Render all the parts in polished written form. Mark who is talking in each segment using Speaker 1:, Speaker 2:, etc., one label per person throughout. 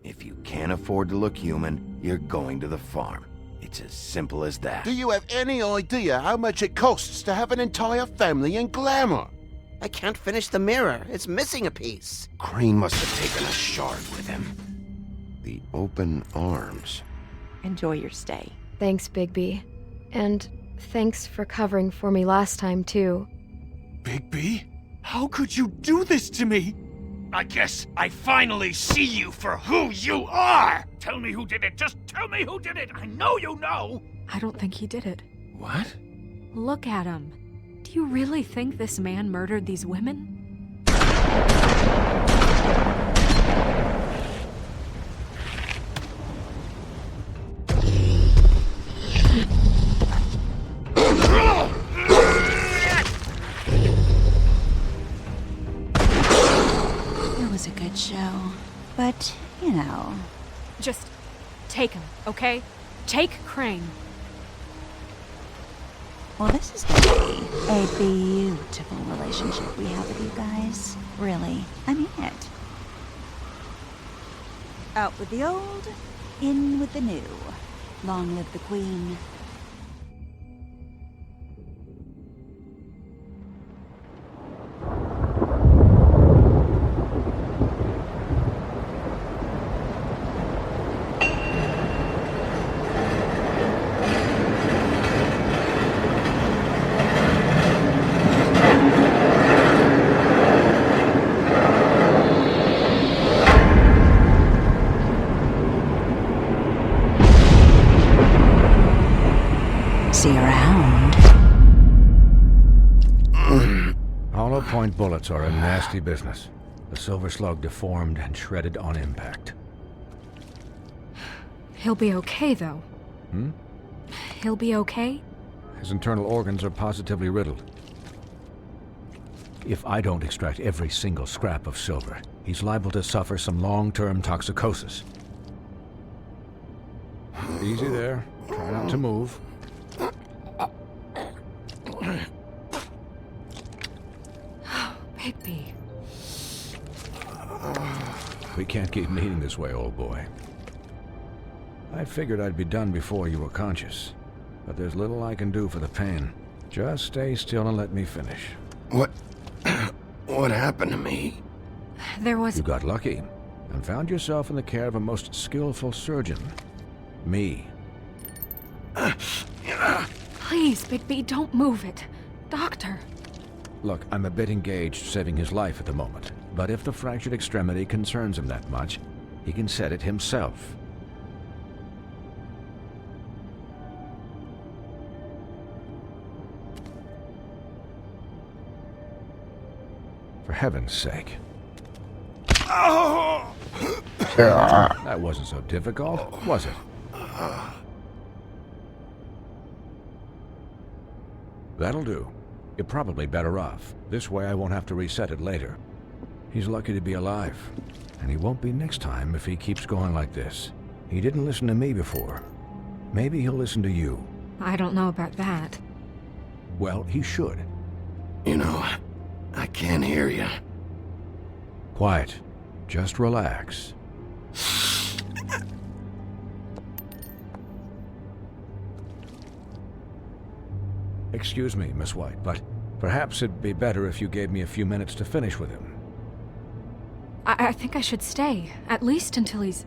Speaker 1: If you can't afford to look human, you're going to the farm. It's as simple as that.
Speaker 2: Do you have any idea how much it costs to have an entire family in Glamour?
Speaker 3: I can't finish the mirror. It's missing a piece.
Speaker 1: Crane must have taken a shard with him. The open arms.
Speaker 4: Enjoy your stay.
Speaker 5: Thanks, Bigby. And thanks for covering for me last time, too.
Speaker 6: Bigby? How could you do this to me? I guess I finally see you for who you are! Tell me who did it! Just tell me who did it! I know you know!
Speaker 7: I don't think he did it.
Speaker 1: What?
Speaker 7: Look at him. Do you really think this man murdered these women?
Speaker 4: It was a good show. But, you know...
Speaker 7: Just take him, okay? Take Crane.
Speaker 4: Well, this is going to be a beautiful relationship we have with you guys. Really. I mean it. Out with the old, in with the new. Long live the Queen. See you around.
Speaker 8: Hollow point bullets are a nasty business. The Silver Slug deformed and shredded on impact.
Speaker 7: He'll be okay, though. He'll be okay?
Speaker 8: His internal organs are positively riddled. If I don't extract every single scrap of silver, he's liable to suffer some long-term toxicosis. Easy there. Try not to move.
Speaker 7: Bigby.
Speaker 8: We can't keep meeting this way, old boy. I figured I'd be done before you were conscious, but there's little I can do for the pain. Just stay still and let me finish.
Speaker 1: What happened to me?
Speaker 7: There was...
Speaker 8: You got lucky and found yourself in the care of a most skillful surgeon. Me.
Speaker 7: Please, Bigby, don't move it. Doctor.
Speaker 8: Look, I'm a bit engaged saving his life at the moment, but if the fractured extremity concerns him that much, he can set it himself. For heaven's sake. That wasn't so difficult, was it? That'll do. You're probably better off. This way I won't have to reset it later. He's lucky to be alive. And he won't be next time if he keeps going like this. He didn't listen to me before. Maybe he'll listen to you.
Speaker 7: I don't know about that.
Speaker 8: Well, he should.
Speaker 1: You know, I can't hear you.
Speaker 8: Quiet. Just relax. Excuse me, Miss White, but perhaps it'd be better if you gave me a few minutes to finish with him.
Speaker 7: I think I should stay, at least until he's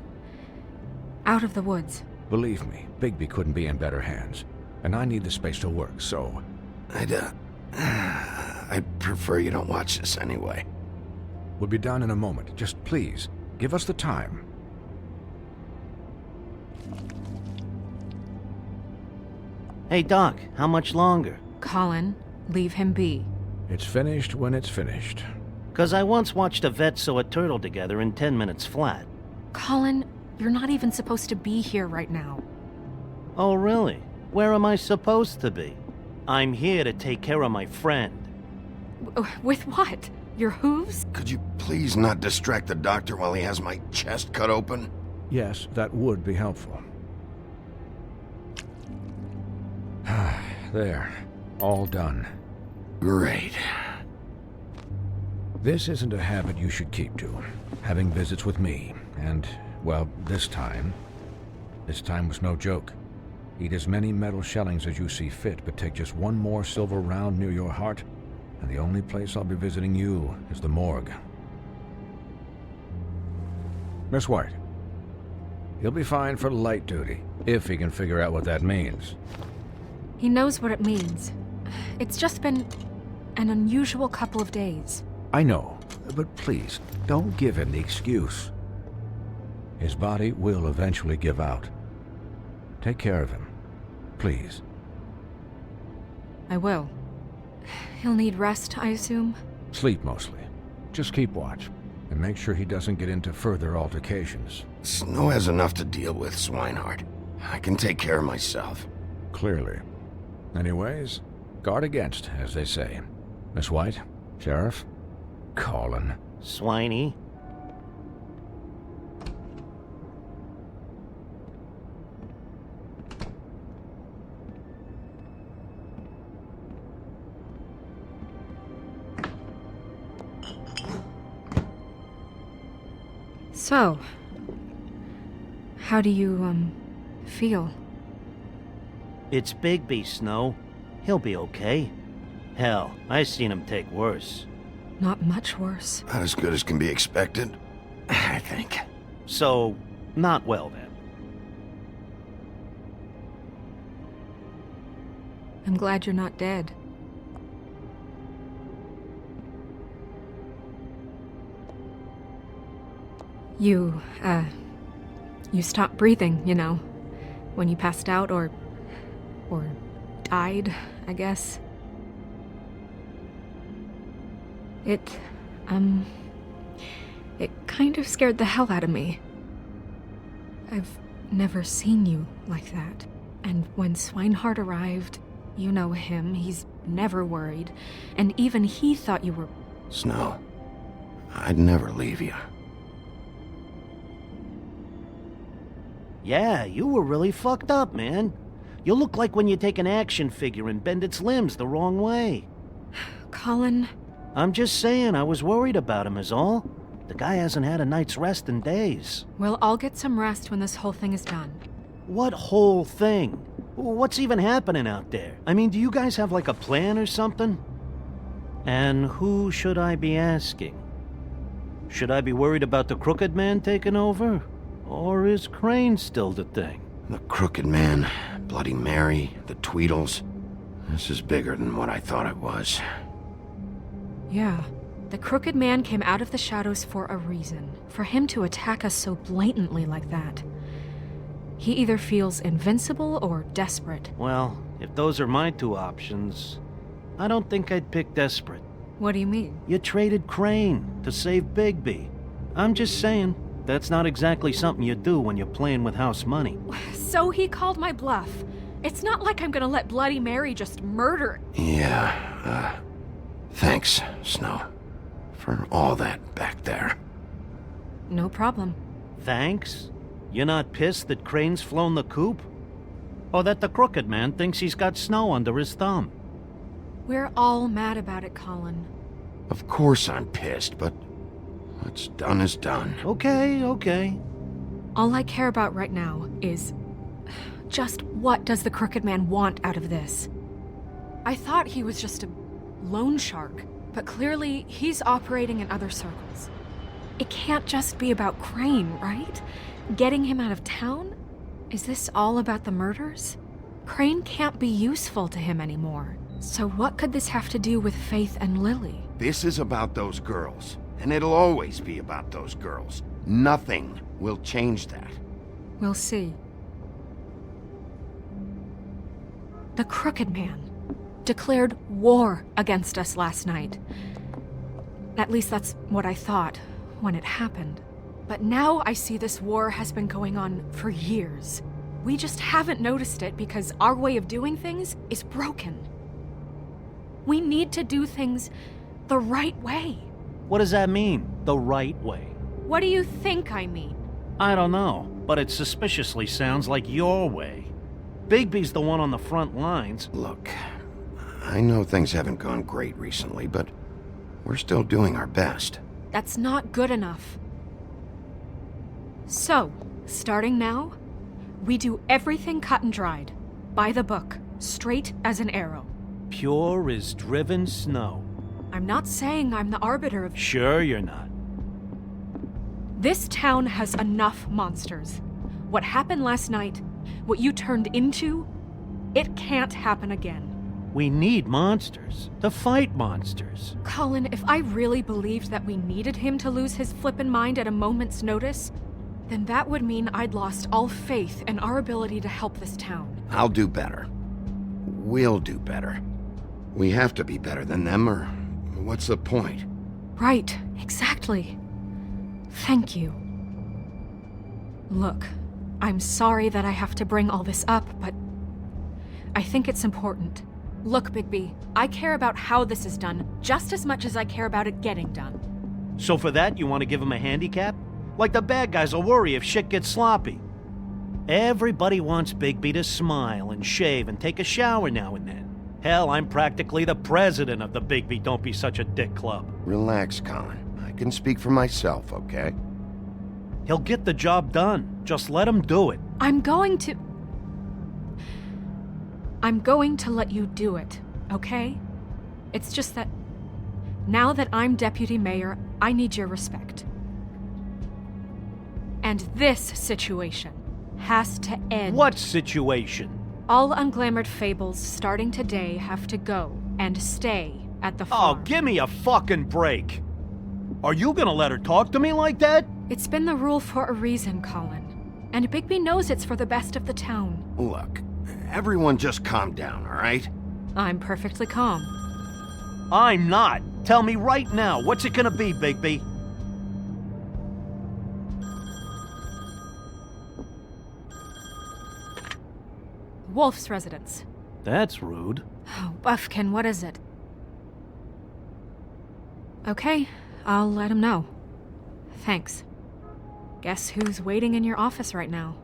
Speaker 7: out of the woods.
Speaker 8: Believe me, Bigby couldn't be in better hands, and I need the space to work, so...
Speaker 1: I'd prefer you don't watch this anyway.
Speaker 8: We'll be done in a moment. Just please, give us the time.
Speaker 3: Hey, Doc, how much longer?
Speaker 7: Colin, leave him be.
Speaker 8: It's finished when it's finished.
Speaker 9: 'Cause I once watched a vet sew a turtle together in 10 minutes flat.
Speaker 7: Colin, you're not even supposed to be here right now.
Speaker 9: Oh, really? Where am I supposed to be? I'm here to take care of my friend.
Speaker 7: With what? Your hooves?
Speaker 1: Could you please not distract the doctor while he has my chest cut open?
Speaker 8: Yes, that would be helpful. There. All done.
Speaker 1: Great.
Speaker 8: This isn't a habit you should keep to. Having visits with me. And, well, this time was no joke. Eat as many metal shellings as you see fit, but take just one more silver round near your heart, and the only place I'll be visiting you is the morgue. Miss White. He'll be fine for light duty, if he can figure out what that means.
Speaker 7: He knows what it means. It's just been an unusual couple of days.
Speaker 8: I know, but please, don't give him the excuse. His body will eventually give out. Take care of him, please.
Speaker 7: I will. He'll need rest, I assume?
Speaker 8: Sleep mostly. Just keep watch, and make sure he doesn't get into further altercations.
Speaker 1: Snow has enough to deal with, Swinehart. I can take care of myself.
Speaker 8: Clearly. Anyways, guard against, as they say. Miss White, Sheriff, Colin.
Speaker 9: Swiney.
Speaker 7: So, how do you, feel?
Speaker 9: It's Bigby, Snow. He'll be okay. Hell, I seen him take worse.
Speaker 7: Not much worse.
Speaker 1: Not as good as can be expected, I think.
Speaker 9: So, not well then.
Speaker 7: I'm glad you're not dead. You stopped breathing, you know, when you passed out or died, I guess. It kind of scared the hell out of me. I've never seen you like that. And when Swinehart arrived, you know him, he's never worried. And even he thought you were...
Speaker 1: Snow, I'd never leave you.
Speaker 9: Yeah, you were really fucked up, man. You look like when you take an action figure and bend its limbs the wrong way.
Speaker 7: Colin...
Speaker 9: I'm just saying, I was worried about him is all. The guy hasn't had a night's rest in days.
Speaker 7: Well, I'll get some rest when this whole thing is done.
Speaker 9: What whole thing? What's even happening out there? I mean, do you guys have like a plan or something? And who should I be asking? Should I be worried about the Crooked Man taking over? Or is Crane still the thing?
Speaker 1: The Crooked Man, Bloody Mary, the Tweedles. This is bigger than what I thought it was.
Speaker 7: Yeah. The Crooked Man came out of the shadows for a reason. For him to attack us so blatantly like that. He either feels invincible or desperate.
Speaker 9: Well, if those are my two options, I don't think I'd pick desperate.
Speaker 7: What do you mean?
Speaker 9: You traded Crane to save Bigby. I'm just saying, that's not exactly something you do when you're playing with house money.
Speaker 7: So he called my bluff. It's not like I'm gonna let Bloody Mary just murder...
Speaker 1: Yeah, thanks, Snow, for all that back there.
Speaker 7: No problem.
Speaker 9: Thanks? You're not pissed that Crane's flown the coop? Or that the Crooked Man thinks he's got Snow under his thumb?
Speaker 7: We're all mad about it, Colin.
Speaker 1: Of course I'm pissed, but what's done is done.
Speaker 9: Okay.
Speaker 7: All I care about right now is... just what does the Crooked Man want out of this? I thought he was just a loan shark, but clearly he's operating in other circles. It can't just be about Crane, right? Getting him out of town? Is this all about the murders? Crane can't be useful to him anymore. So what could this have to do with Faith and Lily?
Speaker 2: This is about those girls, and it'll always be about those girls. Nothing will change that.
Speaker 7: We'll see. The Crooked Man. declared war against us last night. At least that's what I thought when it happened. But now I see this war has been going on for years. We just haven't noticed it because our way of doing things is broken. We need to do things the right way.
Speaker 9: What does that mean, the right way?
Speaker 7: What do you think I mean?
Speaker 9: I don't know, but it suspiciously sounds like your way. Bigby's the one on the front lines.
Speaker 1: Look, I know things haven't gone great recently, but we're still doing our best.
Speaker 7: That's not good enough. So, starting now, we do everything cut and dried, by the book, straight as an arrow.
Speaker 9: Pure as driven snow.
Speaker 7: I'm not saying I'm the arbiter of...
Speaker 9: Sure you're not.
Speaker 7: This town has enough monsters. What happened last night, what you turned into, it can't happen again.
Speaker 9: We need monsters to fight monsters.
Speaker 7: Colin, if I really believed that we needed him to lose his flippin' mind at a moment's notice, then that would mean I'd lost all faith in our ability to help this town.
Speaker 1: I'll do better. We'll do better. We have to be better than them, or what's the point?
Speaker 7: Right, exactly. Thank you. Look, I'm sorry that I have to bring all this up, but I think it's important. Look, Bigby, I care about how this is done just as much as I care about it getting done.
Speaker 9: So for that, you want to give him a handicap? Like the bad guys will worry if shit gets sloppy. Everybody wants Bigby to smile and shave and take a shower now and then. Hell, I'm practically the president of the Bigby Don't Be Such a Dick Club.
Speaker 1: Relax, Colin. I can speak for myself, okay?
Speaker 9: He'll get the job done. Just let him do it.
Speaker 7: I'm going to let you do it, okay? It's just that now that I'm deputy mayor, I need your respect. And this situation has to end.
Speaker 9: What situation?
Speaker 7: All unglamored fables starting today have to go and stay at the
Speaker 9: Oh,
Speaker 7: farm.
Speaker 9: give me a fucking break. Are you gonna let her talk to me like that?
Speaker 7: It's been the rule for a reason, Colin. And Bigby knows it's for the best of the town.
Speaker 1: Look, everyone just calm down, all right?
Speaker 7: I'm perfectly calm.
Speaker 9: I'm not. Tell me right now, what's it gonna be, Bigby?
Speaker 7: Wolf's residence.
Speaker 9: That's rude.
Speaker 7: Oh, Buffkin, what is it? Okay, I'll let him know. Thanks. Guess who's waiting in your office right now?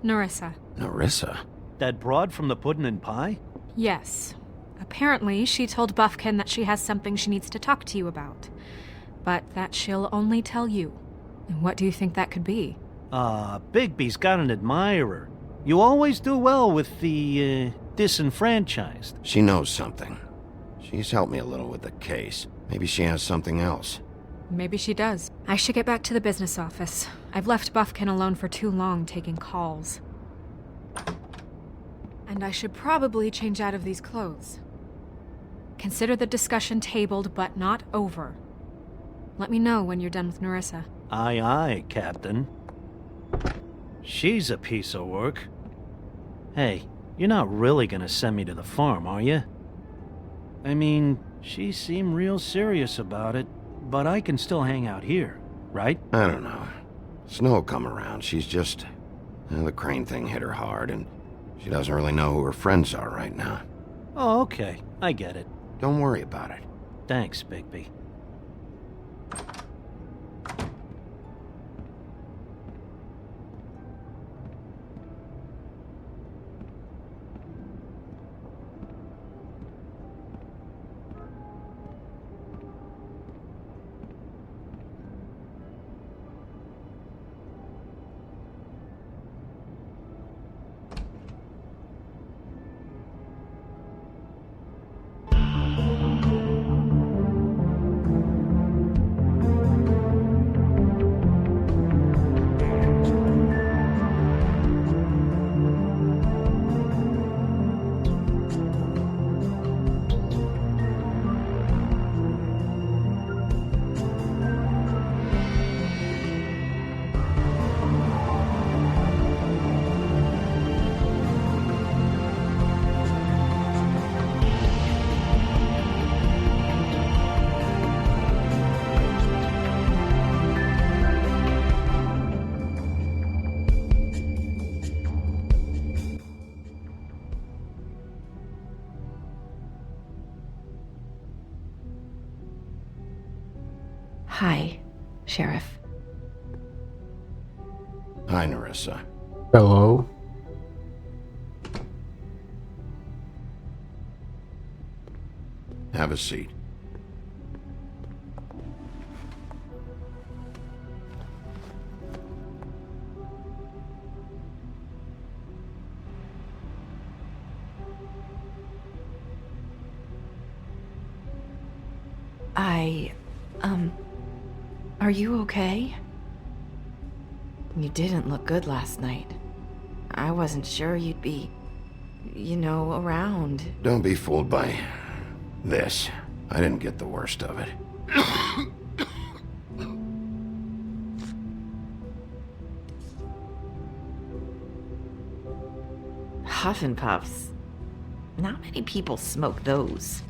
Speaker 7: Nerissa.
Speaker 1: Nerissa?
Speaker 9: That broad from the Puddin' and Pie?
Speaker 7: Yes. Apparently, she told Buffkin that she has something she needs to talk to you about. But that she'll only tell you. And what do you think that could be?
Speaker 9: Bigby's got an admirer. You always do well with the, disenfranchised.
Speaker 1: She knows something. She's helped me a little with the case. Maybe she has something else.
Speaker 7: Maybe she does. I should get back to the business office. I've left Buffkin alone for too long taking calls. And I should probably change out of these clothes. Consider the discussion tabled, but not over. Let me know when you're done with Nerissa.
Speaker 9: Aye, aye, Captain. She's a piece of work. Hey, you're not really gonna send me to the farm, are you? I mean, she seemed real serious about it, but I can still hang out here, right?
Speaker 1: I don't know. Snow will come around. She's just... the Crane thing hit her hard, and she doesn't really know who her friends are right now.
Speaker 9: Oh, okay. I get it.
Speaker 1: Don't worry about it.
Speaker 9: Thanks, Bigby.
Speaker 5: Hi, Sheriff.
Speaker 1: Hi, Nerissa.
Speaker 10: Hello.
Speaker 1: Have a seat.
Speaker 5: Are you okay? You didn't look good last night. I wasn't sure you'd be, around.
Speaker 1: Don't be fooled by this. I didn't get the worst of it.
Speaker 5: Huff and Puffs. Not many people smoke those.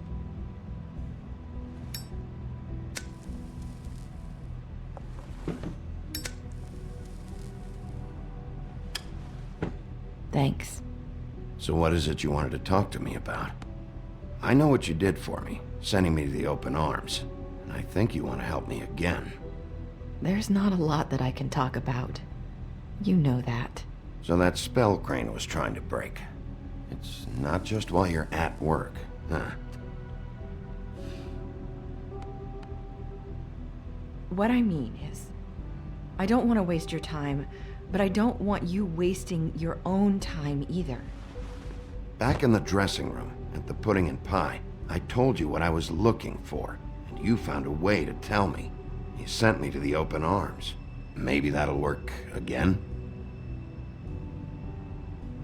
Speaker 5: Thanks.
Speaker 1: So what is it you wanted to talk to me about? I know what you did for me, sending me to the open arms. And I think you want to help me again.
Speaker 5: There's not a lot that I can talk about. You know that.
Speaker 1: So that spell Crane was trying to break. It's not just while you're at work, huh?
Speaker 5: What I mean is, I don't want to waste your time, but I don't want you wasting your own time either.
Speaker 1: Back in the dressing room, at the pudding and pie, I told you what I was looking for, and you found a way to tell me. You sent me to the open arms. Maybe that'll work again?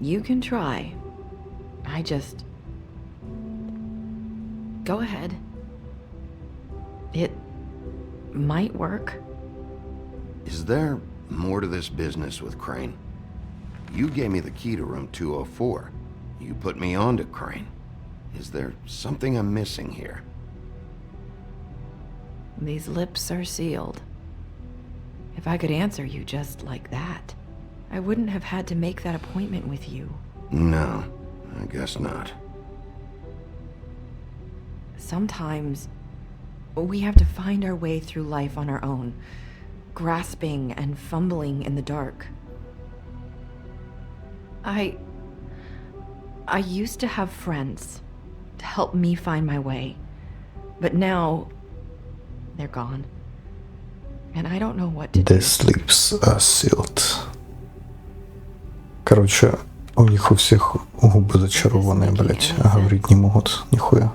Speaker 5: You can try. I just... Go ahead. It might work.
Speaker 1: Is there more to this business with Crane? You gave me the key to room 204. You put me on to Crane. Is there something I'm missing here?
Speaker 5: These lips are sealed. If I could answer you just like that, I wouldn't have had to make that appointment with you.
Speaker 1: No, I guess not.
Speaker 5: Sometimes we have to find our way through life on our own, grasping and fumbling in the dark. I used to have friends to help me find my way, but now they're gone. And I don't know what to do.
Speaker 10: These lips are sealed. Короче, у них у всех губы зачарованные, блять, а говорить не могут, нихуя.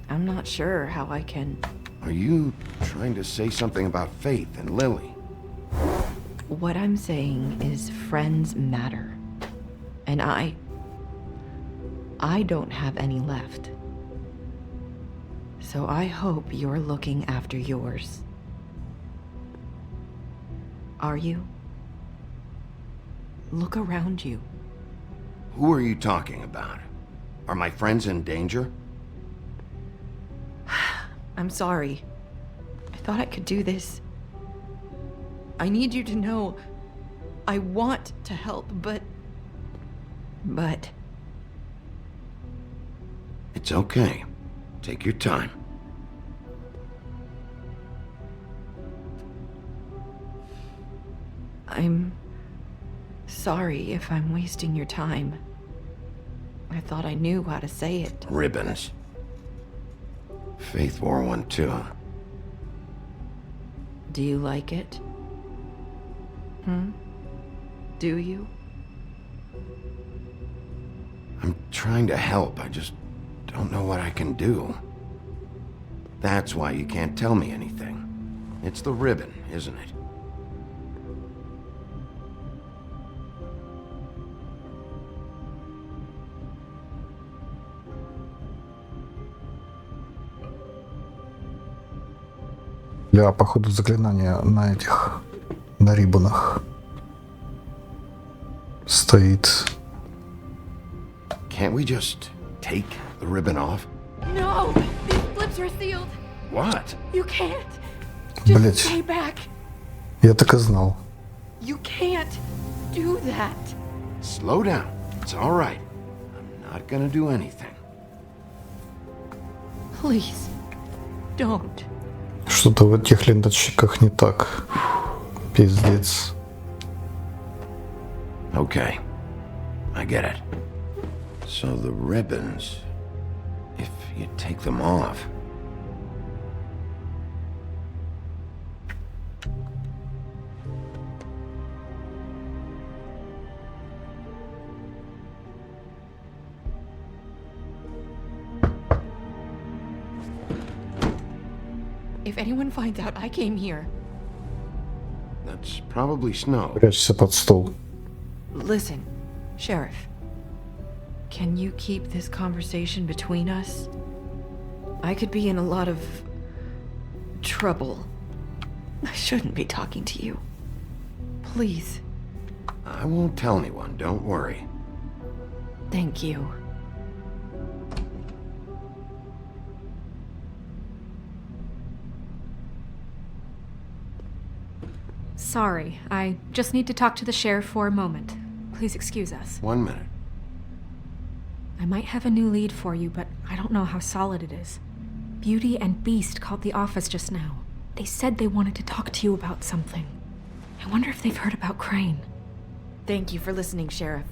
Speaker 5: I'm not sure how I can...
Speaker 1: Are you trying to say something about Faith and Lily?
Speaker 5: What I'm saying is friends matter. And I don't have any left. So I hope you're looking after yours. Are you? Look around you.
Speaker 1: Who are you talking about? Are my friends in danger?
Speaker 5: I'm sorry. I thought I could do this. I need you to know I want to help, but...
Speaker 1: It's okay. Take your time.
Speaker 5: I'm sorry if I'm wasting your time. I thought I knew how to say it.
Speaker 1: Ribbons. Faith wore one too.
Speaker 5: Do you like it? Do you?
Speaker 1: I'm trying to help. I just don't know what I can do. That's why you can't tell me anything. It's the ribbon, isn't it?
Speaker 10: Я, походу, заклинание на этих, на риббонах стоит.
Speaker 1: Can't we just take the ribbon off?
Speaker 7: No! These lips are sealed!
Speaker 1: What?
Speaker 7: You can't! Just
Speaker 10: Блять,
Speaker 7: stay back!
Speaker 10: я так и знал.
Speaker 7: You can't do that!
Speaker 1: Slow down. It's all right. I'm not gonna do anything.
Speaker 7: Please, don't.
Speaker 10: Что-то в этих ленточках не так. Пиздец.
Speaker 1: Okay. I get it. So the ribbons, if you take them off...
Speaker 5: If anyone finds out I came here...
Speaker 1: That's probably Snow.
Speaker 10: Прячься под стол.
Speaker 5: Listen, Sheriff. Can you keep this conversation between us? I could be in a lot of... trouble. I shouldn't be talking to you. Please.
Speaker 1: I won't tell anyone, don't worry.
Speaker 5: Thank you.
Speaker 7: Sorry, I just need to talk to the sheriff for a moment. Please excuse us.
Speaker 1: 1 minute.
Speaker 7: I might have a new lead for you, but I don't know how solid it is. Beauty and Beast called the office just now. They said they wanted to talk to you about something. I wonder if they've heard about Crane.
Speaker 5: Thank you for listening, Sheriff.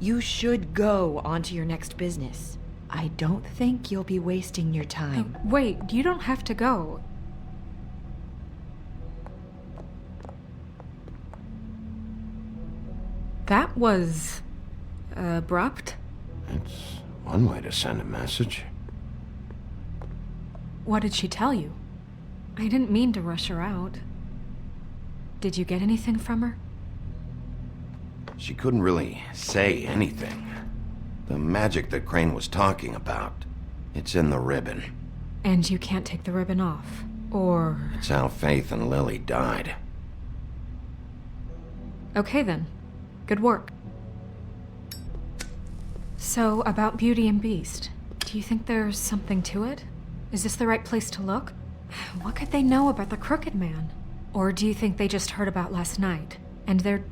Speaker 5: You should go on to your next business. I don't think you'll be wasting your time.
Speaker 7: Wait, you don't have to go. That was... abrupt?
Speaker 1: It's one way to send a message.
Speaker 7: What did she tell you? I didn't mean to rush her out. Did you get anything from her?
Speaker 1: She couldn't really say anything. The magic that Crane was talking about, it's in the ribbon.
Speaker 7: And you can't take the ribbon off, or...
Speaker 1: It's how Faith and Lily died.
Speaker 7: Okay then. Good work. So, about Beauty and Beast, do you think there's something to it? Is this the right place to look? What could they know about the Crooked Man? Or do you think they just heard about last night, and they're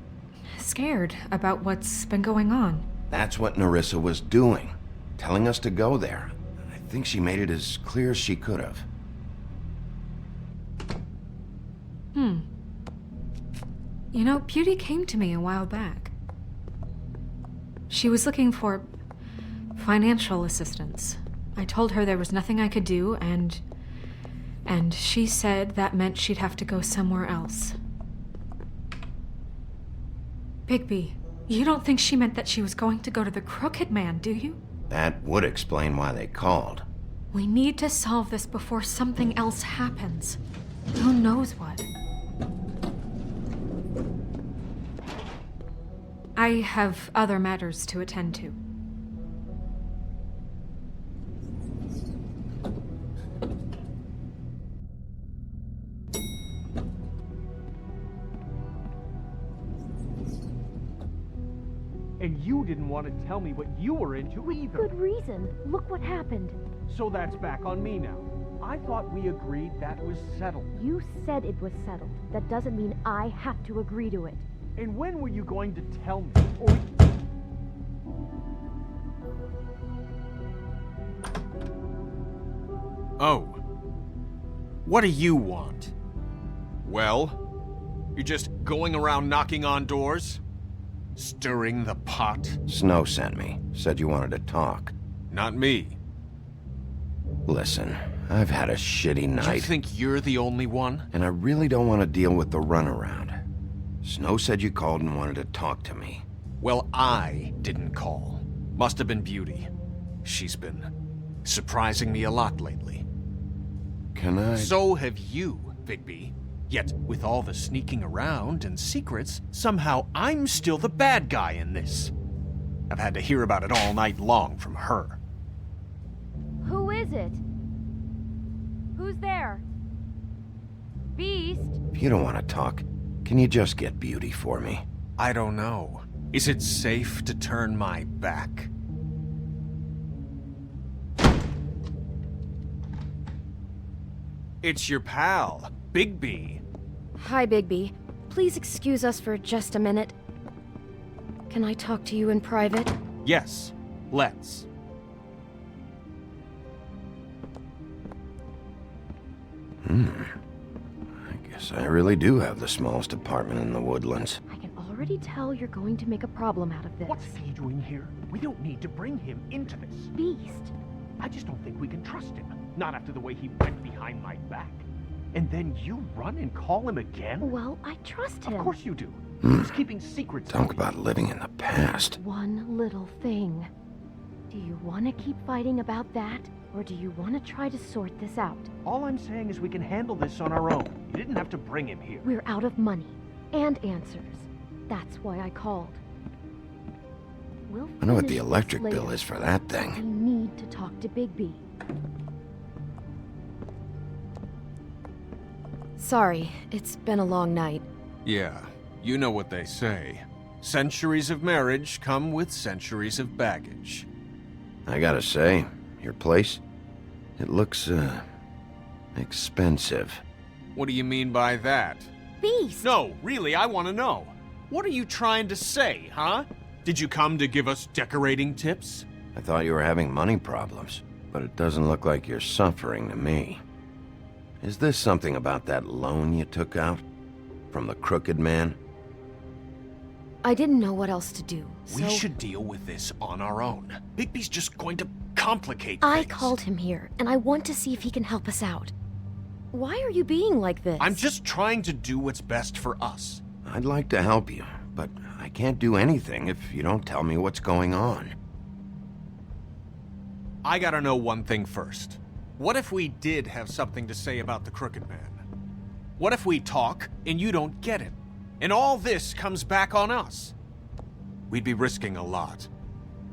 Speaker 7: scared about what's been going on?
Speaker 1: That's what Nerissa was doing, telling us to go there. I think she made it as clear as she could have.
Speaker 7: You know, Beauty came to me a while back. She was looking for financial assistance. I told her there was nothing I could do, and she said that meant she'd have to go somewhere else. Bigby, you don't think she meant that she was going to go to the Crooked Man, do you?
Speaker 1: That would explain why they called.
Speaker 7: We need to solve this before something else happens. Who knows what? I have other matters to attend to.
Speaker 6: And you didn't want to tell me what you were into either.
Speaker 11: Good reason. Look what happened.
Speaker 6: So that's back on me now. I thought we agreed that was settled.
Speaker 11: You said it was settled. That doesn't mean I have to agree to it.
Speaker 6: And when were you going to tell me? Or... Oh. What do you want? Well, you're just going around knocking on doors? Stirring the pot?
Speaker 1: Snow sent me. Said you wanted to talk.
Speaker 6: Not me.
Speaker 1: Listen, I've had a shitty night.
Speaker 6: You think you're the only one?
Speaker 1: And I really don't want to deal with the runaround. Snow said you called and wanted to talk to me.
Speaker 6: Well, I didn't call. Must have been Beauty. She's been surprising me a lot lately.
Speaker 1: Can I...
Speaker 6: So have you, Bigby. Yet, with all the sneaking around and secrets, somehow I'm still the bad guy in this. I've had to hear about it all night long from her.
Speaker 11: Who is it? Who's there? Beast?
Speaker 1: If you don't want to talk, can you just get Beauty for me?
Speaker 6: I don't know. Is it safe to turn my back? It's your pal, Bigby.
Speaker 11: Hi, Bigby. Please excuse us for just a minute. Can I talk to you in private?
Speaker 6: Yes, let's.
Speaker 1: I guess I really do have the smallest apartment in the Woodlands.
Speaker 11: I can already tell you're going to make a problem out of this.
Speaker 6: What's he doing here? We don't need to bring him into this.
Speaker 11: Beast?
Speaker 6: I just don't think we can trust him. Not after the way he went behind my back. And then you run and call him again?
Speaker 11: Well, I trust him.
Speaker 6: Of course you do. He's keeping secrets.
Speaker 1: Talk about living in the past.
Speaker 11: One little thing. Do you want to keep fighting about that? Or do you want to try to sort this out?
Speaker 6: All I'm saying is we can handle this on our own. You didn't have to bring him here.
Speaker 11: We're out of money. And answers. That's why I called. We'll
Speaker 1: I know what the
Speaker 11: finish this
Speaker 1: electric bill
Speaker 11: later.
Speaker 1: is for that
Speaker 11: We
Speaker 1: thing.
Speaker 11: need to talk to Bigby. Sorry, it's been a long night.
Speaker 12: Yeah, you know what they say. Centuries of marriage come with centuries of baggage.
Speaker 1: I gotta say, your place, it looks, expensive.
Speaker 12: What do you mean by that?
Speaker 11: Beast!
Speaker 12: No, really, I want to know. What are you trying to say, huh? Did you come to give us decorating tips?
Speaker 1: I thought you were having money problems, but it doesn't look like you're suffering to me. Is this something about that loan you took out? From the Crooked Man?
Speaker 11: I didn't know what else to do, so...
Speaker 12: We should deal with this on our own. Bigby's just going to complicate
Speaker 11: I
Speaker 12: things.
Speaker 11: called him here, and I want to see if he can help us out. Why are you being like this?
Speaker 12: I'm just trying to do what's best for us.
Speaker 1: I'd like to help you, but I can't do anything if you don't tell me what's going on.
Speaker 12: I gotta know one thing first. What if we did have something to say about the Crooked Man? What if we talk and you don't get it? And all this comes back on us? We'd be risking a lot.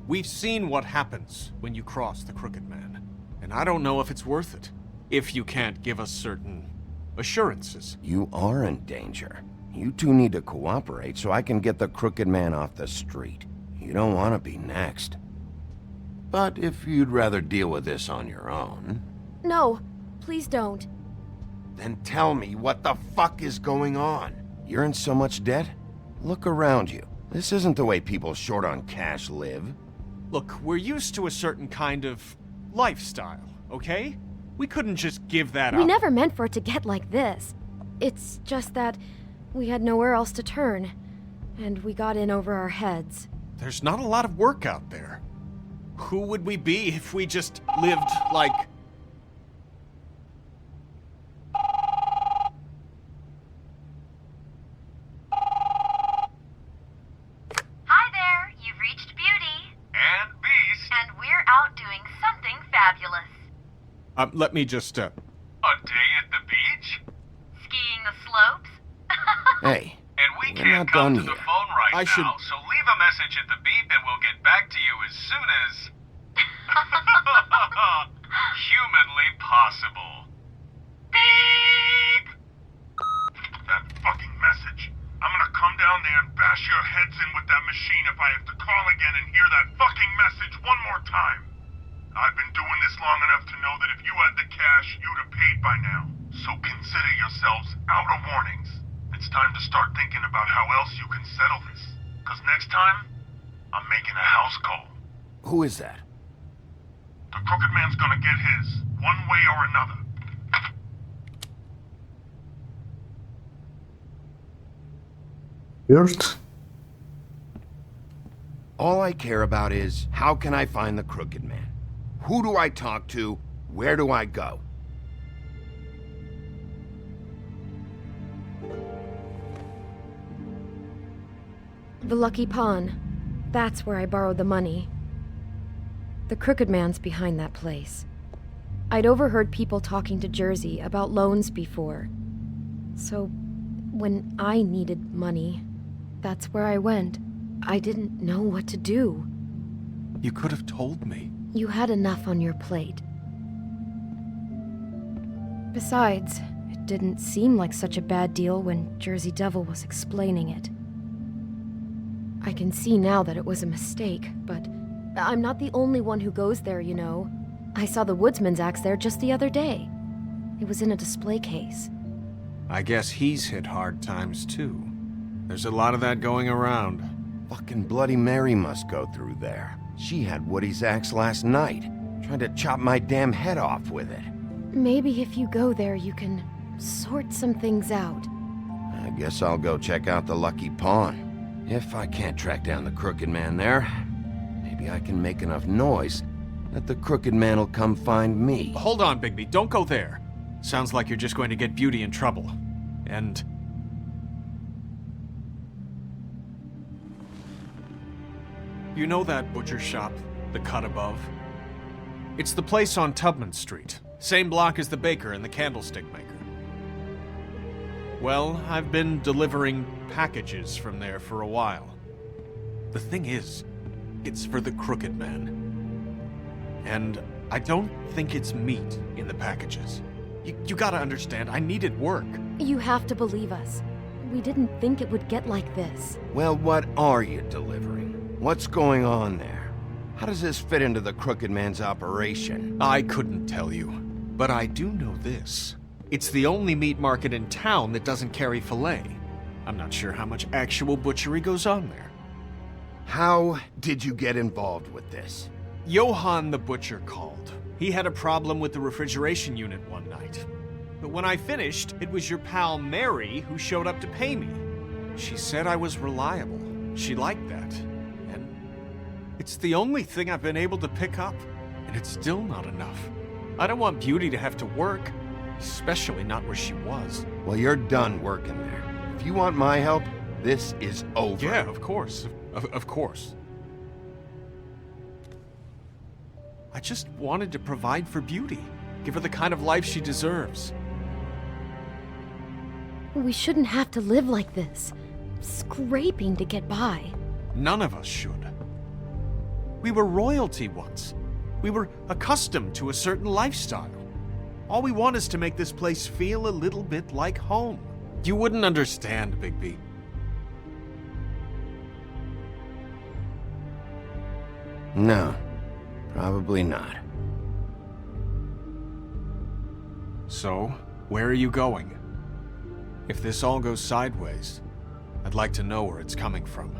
Speaker 12: We've seen what happens when you cross the Crooked Man. And I don't know if it's worth it. If you can't give us certain assurances.
Speaker 1: You are in danger. You two need to cooperate so I can get the Crooked Man off the street. You don't want to be next. But if you'd rather deal with this on your own...
Speaker 11: No, please don't.
Speaker 1: Then tell me what the fuck is going on. You're in so much debt? Look around you. This isn't the way people short on cash live.
Speaker 12: Look, we're used to a certain kind of lifestyle, okay? We couldn't just give that up.
Speaker 11: We never meant for it to get like this. It's just that we had nowhere else to turn, and we got in over our heads.
Speaker 12: There's not a lot of work out there. Who would we be if we just lived like...
Speaker 13: Hi there, you've reached Beauty.
Speaker 6: And Beast.
Speaker 13: And we're out doing something fabulous.
Speaker 12: let me just,
Speaker 6: A day at the beach?
Speaker 13: Skiing the slopes?
Speaker 1: Hey,
Speaker 6: And we
Speaker 1: we're
Speaker 6: can't
Speaker 1: not
Speaker 6: come
Speaker 1: done
Speaker 6: to the
Speaker 1: yet.
Speaker 6: phone right
Speaker 12: I
Speaker 6: now,
Speaker 12: should-
Speaker 6: so leave a message at the beep and we'll get back to you as soon as... humanly possible. Beep! That fucking message. I'm gonna come down there and bash your heads in with that machine if I have to call again and hear that fucking message one more time. I've been doing this long enough to know that if you had the cash, you'd have paid by now. So consider yourselves out of warnings. It's time to start thinking about how else you can settle this. Cause next time, I'm making a house call.
Speaker 1: Who is that?
Speaker 6: The Crooked Man's gonna get his, one way or another.
Speaker 10: Weird.
Speaker 1: All I care about is, how can I find the Crooked Man? Who do I talk to? Where do I go?
Speaker 11: The Lucky Pawn. That's where I borrowed the money. The Crooked Man's behind that place. I'd overheard people talking to Jersey about loans before. So, when I needed money, that's where I went. I didn't know what to do.
Speaker 12: You could have told me.
Speaker 11: You had enough on your plate. Besides, it didn't seem like such a bad deal when Jersey Devil was explaining it. I can see now that it was a mistake, but I'm not the only one who goes there, you know. I saw the Woodsman's axe there just the other day. It was in a display case.
Speaker 12: I guess he's hit hard times too. There's a lot of that going around.
Speaker 1: Fucking Bloody Mary must go through there. She had Woody's axe last night, trying to chop my damn head off with it.
Speaker 11: Maybe if you go there, you can sort some things out.
Speaker 1: I guess I'll go check out the Lucky Pawn. If I can't track down the Crooked Man there, maybe I can make enough noise that the Crooked Man will come find me.
Speaker 12: Hold on, Bigby. Don't go there. Sounds like you're just going to get Beauty in trouble. And... you know that butcher shop, the cut above? It's the place on Tubman Street. Same block as the baker and the candlestick maker. Well, I've been delivering packages from there for a while. The thing is, it's for the Crooked Man. And I don't think it's meat in the packages. You gotta understand, I needed work.
Speaker 11: You have to believe us. We didn't think it would get like this.
Speaker 1: Well, what are you delivering? What's going on there? How does this fit into the Crooked Man's operation?
Speaker 12: I couldn't tell you, but I do know this. It's the only meat market in town that doesn't carry filet. I'm not sure how much actual butchery goes on there.
Speaker 1: How did you get involved with this?
Speaker 12: Johann the butcher called. He had a problem with the refrigeration unit one night. But when I finished, it was your pal Mary who showed up to pay me. She said I was reliable. She liked that. And it's the only thing I've been able to pick up. And it's still not enough. I don't want Beauty to have to work. Especially not where she was.
Speaker 1: Well, you're done working there. If you want my help, this is over.
Speaker 12: Yeah, of course. Of course. I just wanted to provide for Beauty. Give her the kind of life she deserves.
Speaker 11: We shouldn't have to live like this. Scraping to get by.
Speaker 12: None of us should. We were royalty once. We were accustomed to a certain lifestyle. All we want is to make this place feel a little bit like home. You wouldn't understand, Bigby.
Speaker 1: No, probably not.
Speaker 12: So, where are you going? If this all goes sideways, I'd like to know where it's coming from.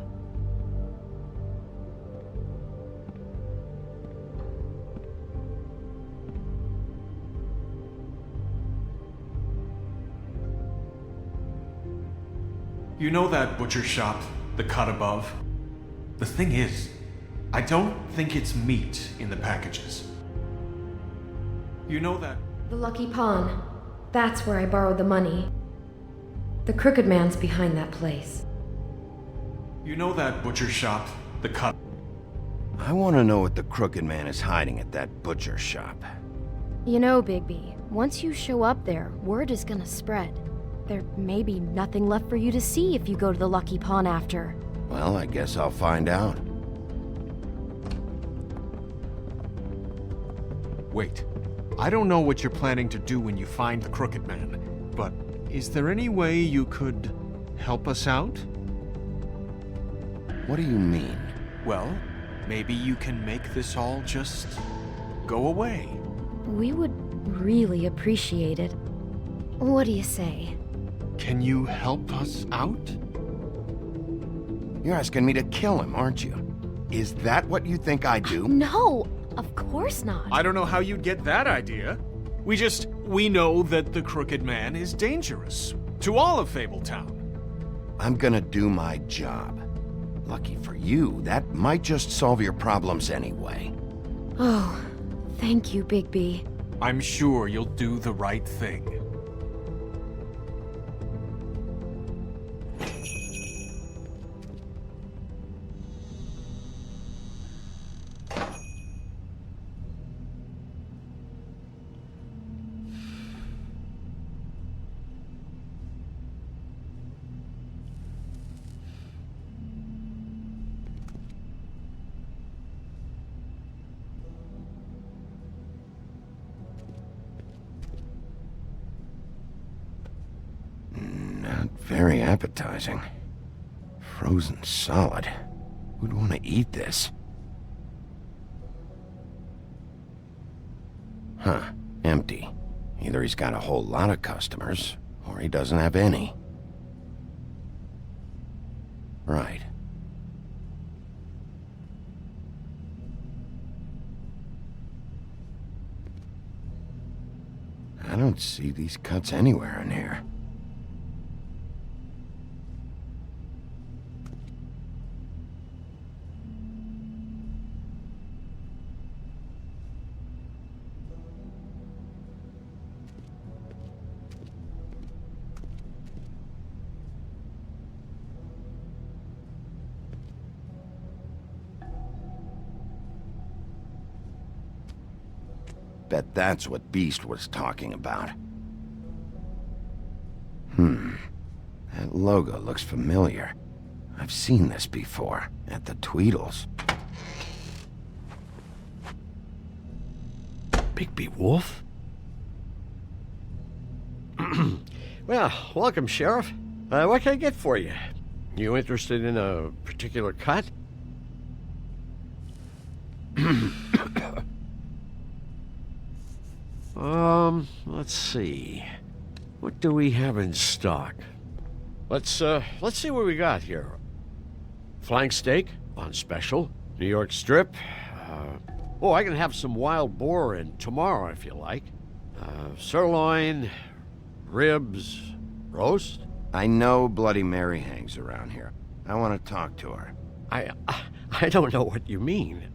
Speaker 12: You know that butcher shop, the cut above? The thing is, I don't think it's meat in the packages. You know that...
Speaker 11: The Lucky Pawn. That's where I borrowed the money. The Crooked Man's behind that place.
Speaker 12: You know that butcher shop, the cut...
Speaker 1: I want to know what the Crooked Man is hiding at that butcher shop.
Speaker 11: You know, Bigby, once you show up there, word is gonna spread. There may be nothing left for you to see if you go to the Lucky Pawn after.
Speaker 1: Well, I guess I'll find out.
Speaker 12: Wait. I don't know what you're planning to do when you find the Crooked Man, but is there any way you could help us out?
Speaker 1: What do you mean?
Speaker 12: Well, maybe you can make this all just go away.
Speaker 11: We would really appreciate it. What do you say?
Speaker 12: Can you help us out?
Speaker 1: You're asking me to kill him, aren't you? Is that what you think I do?
Speaker 11: No, of course not.
Speaker 12: I don't know how you'd get that idea. We know that the Crooked Man is dangerous. To all of Fabletown.
Speaker 1: I'm gonna do my job. Lucky for you, that might just solve your problems anyway.
Speaker 11: Oh, thank you, Bigby.
Speaker 12: I'm sure you'll do the right thing.
Speaker 1: Very appetizing. Frozen solid. Who'd want to eat this? Huh. Empty. Either he's got a whole lot of customers, or he doesn't have any. Right. I don't don't see these cuts anywhere in here. Bet that's what Beast was talking about. That logo looks familiar. I've seen this before, at the Tweedles.
Speaker 14: Bigby Wolf? Well, welcome, Sheriff. What can I get for you? You interested in a particular cut? Let's see. What do we have in stock? Let's see what we got here. Flank steak on special. New York strip. I can have some wild boar in tomorrow if you like. Sirloin, ribs, roast.
Speaker 1: I know Bloody Mary hangs around here. I want to talk to her.
Speaker 14: I don't know what you mean.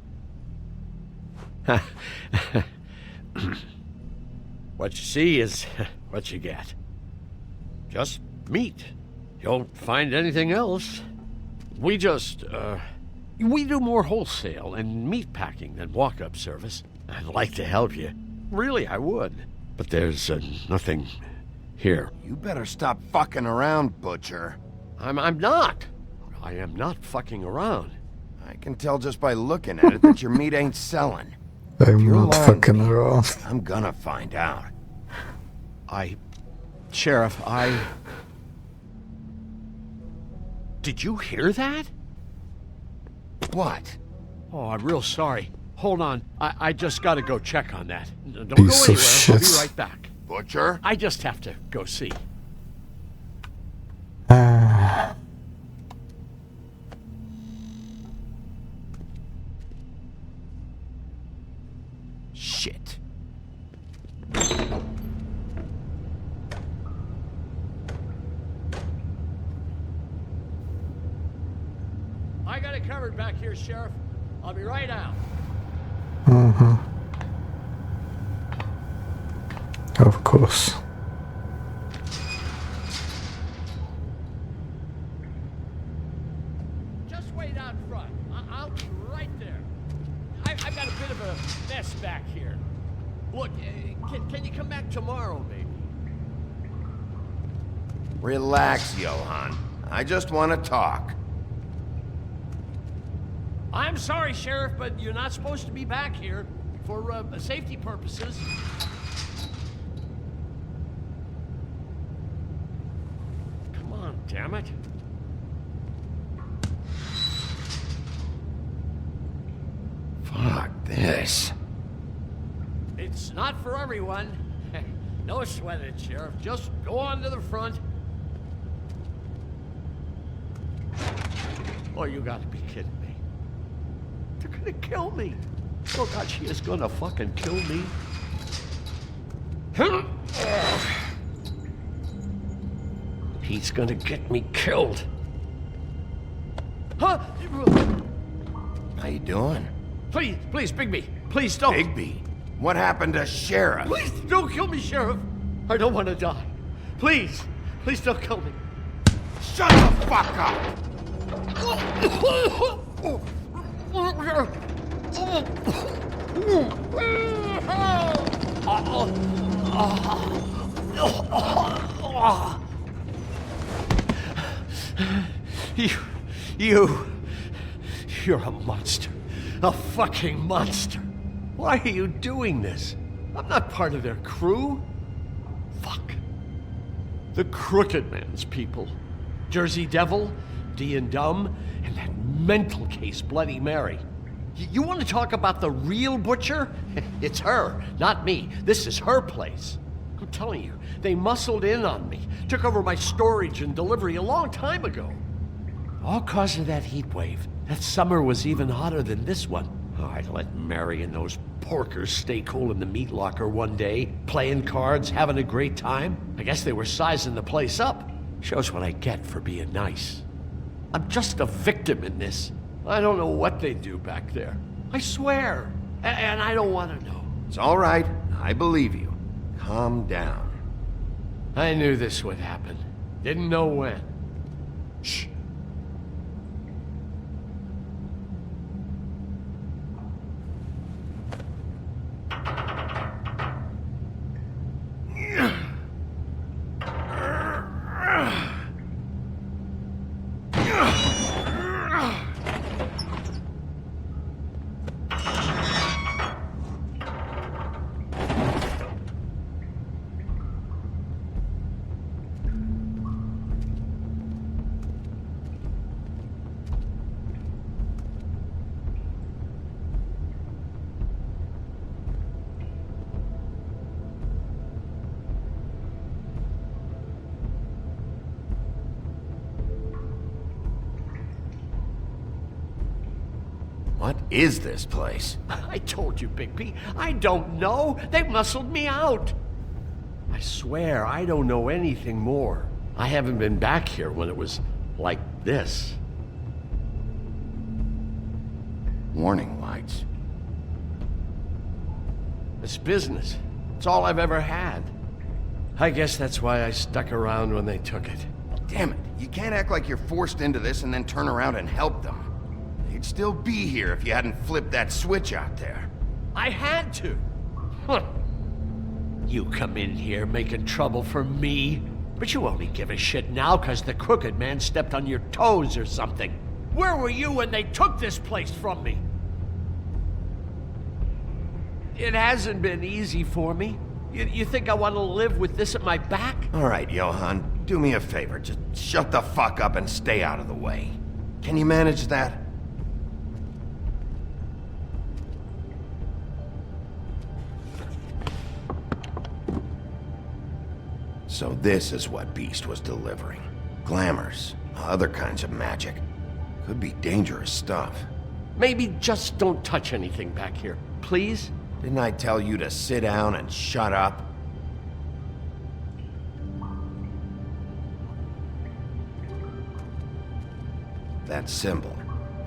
Speaker 14: What you see is what you get. Just meat. You don't find anything else. We just, we do more wholesale and meat packing than walk-up service. I'd like to help you. Really, I would. But there's nothing here.
Speaker 1: You better stop fucking around, Butcher.
Speaker 14: I'm not. I am not fucking around.
Speaker 1: I can tell just by looking at it that your meat ain't selling.
Speaker 10: I'm not fucking around.
Speaker 1: I'm gonna find out.
Speaker 14: Sheriff, Did you hear that?
Speaker 1: What?
Speaker 14: Oh, I'm real sorry. Hold on. I just gotta go check on that. Don't
Speaker 10: Piece
Speaker 14: go
Speaker 10: of
Speaker 14: anywhere.
Speaker 10: shit.
Speaker 14: I'll be right back.
Speaker 1: Butcher?
Speaker 14: I just have to go see.
Speaker 1: Shit.
Speaker 14: I got it covered back here, Sheriff. I'll be right out.
Speaker 10: Of course.
Speaker 14: Just wait out front. I'll be right there. I've got a bit of a mess back here. Look, can you come back tomorrow, maybe?
Speaker 1: Relax, Johan. I just want to talk.
Speaker 14: I'm sorry, Sheriff, but you're not supposed to be back here for safety purposes. Come on, damn it.
Speaker 1: Fuck this.
Speaker 14: It's not for everyone. No sweat it, Sheriff. Just go on to the front. Oh, you gotta be kidding me. They're gonna kill me. Oh, God, she is gonna fucking kill me. He's gonna get me killed. Huh?
Speaker 1: How you doing?
Speaker 14: Please, Bigby. Please don't.
Speaker 1: Bigby? What happened to Sheriff?
Speaker 14: Please don't kill me, Sheriff. I don't want to die. Please don't kill me.
Speaker 1: Shut the fuck up!
Speaker 14: You're a monster. A fucking monster. Why are you doing this? I'm not part of their crew. Fuck. The Crooked Man's people. Jersey Devil, D and Dumb, and that mental case, Bloody Mary. You want to talk about the real Butcher? It's her, not me. This is her place. I'm telling you, they muscled in on me, took over my storage and delivery a long time ago. All cause of that heat wave. That summer was even hotter than this one. Oh, I'd let Mary and those porkers stay cool in the meat locker one day, playing cards, having a great time. I guess they were sizing the place up. Shows what I get for being nice. I'm just a victim in this. I don't know what they do back there. I swear. And I don't want to know.
Speaker 1: It's all right. I believe you. Calm down.
Speaker 14: I knew this would happen. Didn't know when. Shh.
Speaker 1: What is this place?
Speaker 14: I told you, Bigby. I don't know. They muscled me out. I swear, I don't know anything more. I haven't been back here when it was like this.
Speaker 1: Warning lights.
Speaker 14: It's business. It's all I've ever had. I guess that's why I stuck around when they took it.
Speaker 1: Damn it. You can't act like you're forced into this and then turn around and help them. You'd still be here if you hadn't flipped that switch out there.
Speaker 14: I had to. Huh. You come in here making trouble for me, but you only give a shit now because the Crooked Man stepped on your toes or something. Where were you when they took this place from me? It hasn't been easy for me. You think I want to live with this at my back?
Speaker 1: All right, Johan, do me a favor. Just shut the fuck up and stay out of the way. Can you manage that? So this is what Beast was delivering. Glamours, other kinds of magic. Could be dangerous stuff.
Speaker 14: Maybe just don't touch anything back here, please?
Speaker 1: Didn't I tell you to sit down and shut up? That symbol.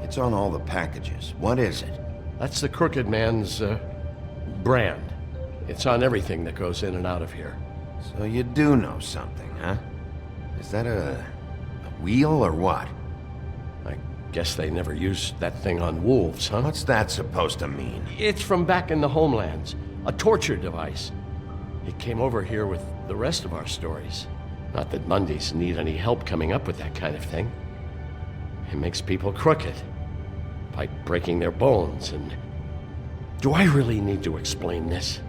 Speaker 1: It's on all the packages. What is it?
Speaker 14: That's the Crooked Man's, brand. It's on everything that goes in and out of here.
Speaker 1: So you do know something, huh? Is that a wheel or what?
Speaker 14: I guess they never used that thing on wolves, huh?
Speaker 1: What's that supposed to mean?
Speaker 14: It's from back in the homelands. A torture device. It came over here with the rest of our stories. Not that Mundies need any help coming up with that kind of thing. It makes people crooked. By breaking their bones and... Do I really need to explain this?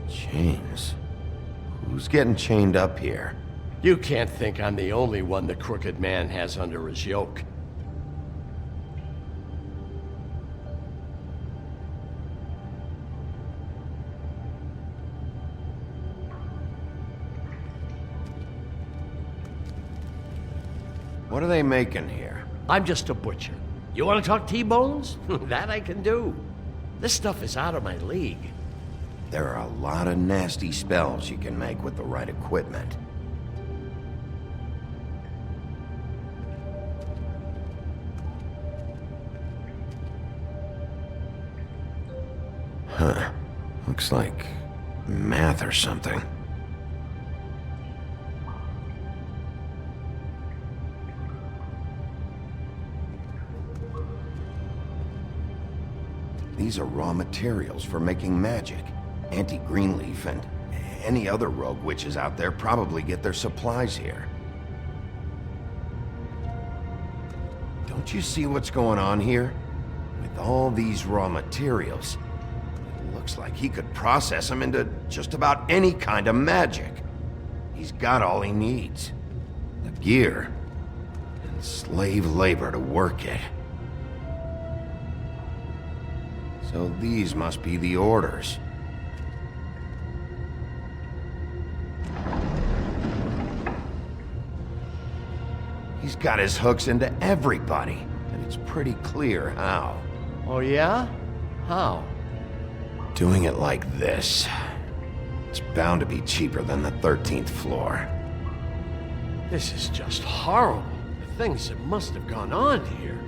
Speaker 1: Chains. Who's getting chained up here?
Speaker 14: You can't think I'm the only one the Crooked Man has under his yoke.
Speaker 1: What are they making here?
Speaker 14: I'm just a butcher. You want to talk T-bones? That I can do. This stuff is out of my league.
Speaker 1: There are a lot of nasty spells you can make with the right equipment. Huh. Looks like math or something. These are raw materials for making magic. Auntie Greenleaf and any other rogue witches out there probably get their supplies here. Don't you see what's going on here? With all these raw materials, it looks like he could process them into just about any kind of magic. He's got all he needs. The gear. And Slave labor to work it. So these must be the orders. He's got his hooks into everybody, and it's pretty clear how.
Speaker 14: Oh yeah? How?
Speaker 1: Doing it like this. It's bound to be cheaper than the 13th floor.
Speaker 14: This is just horrible. The things that must have gone on here.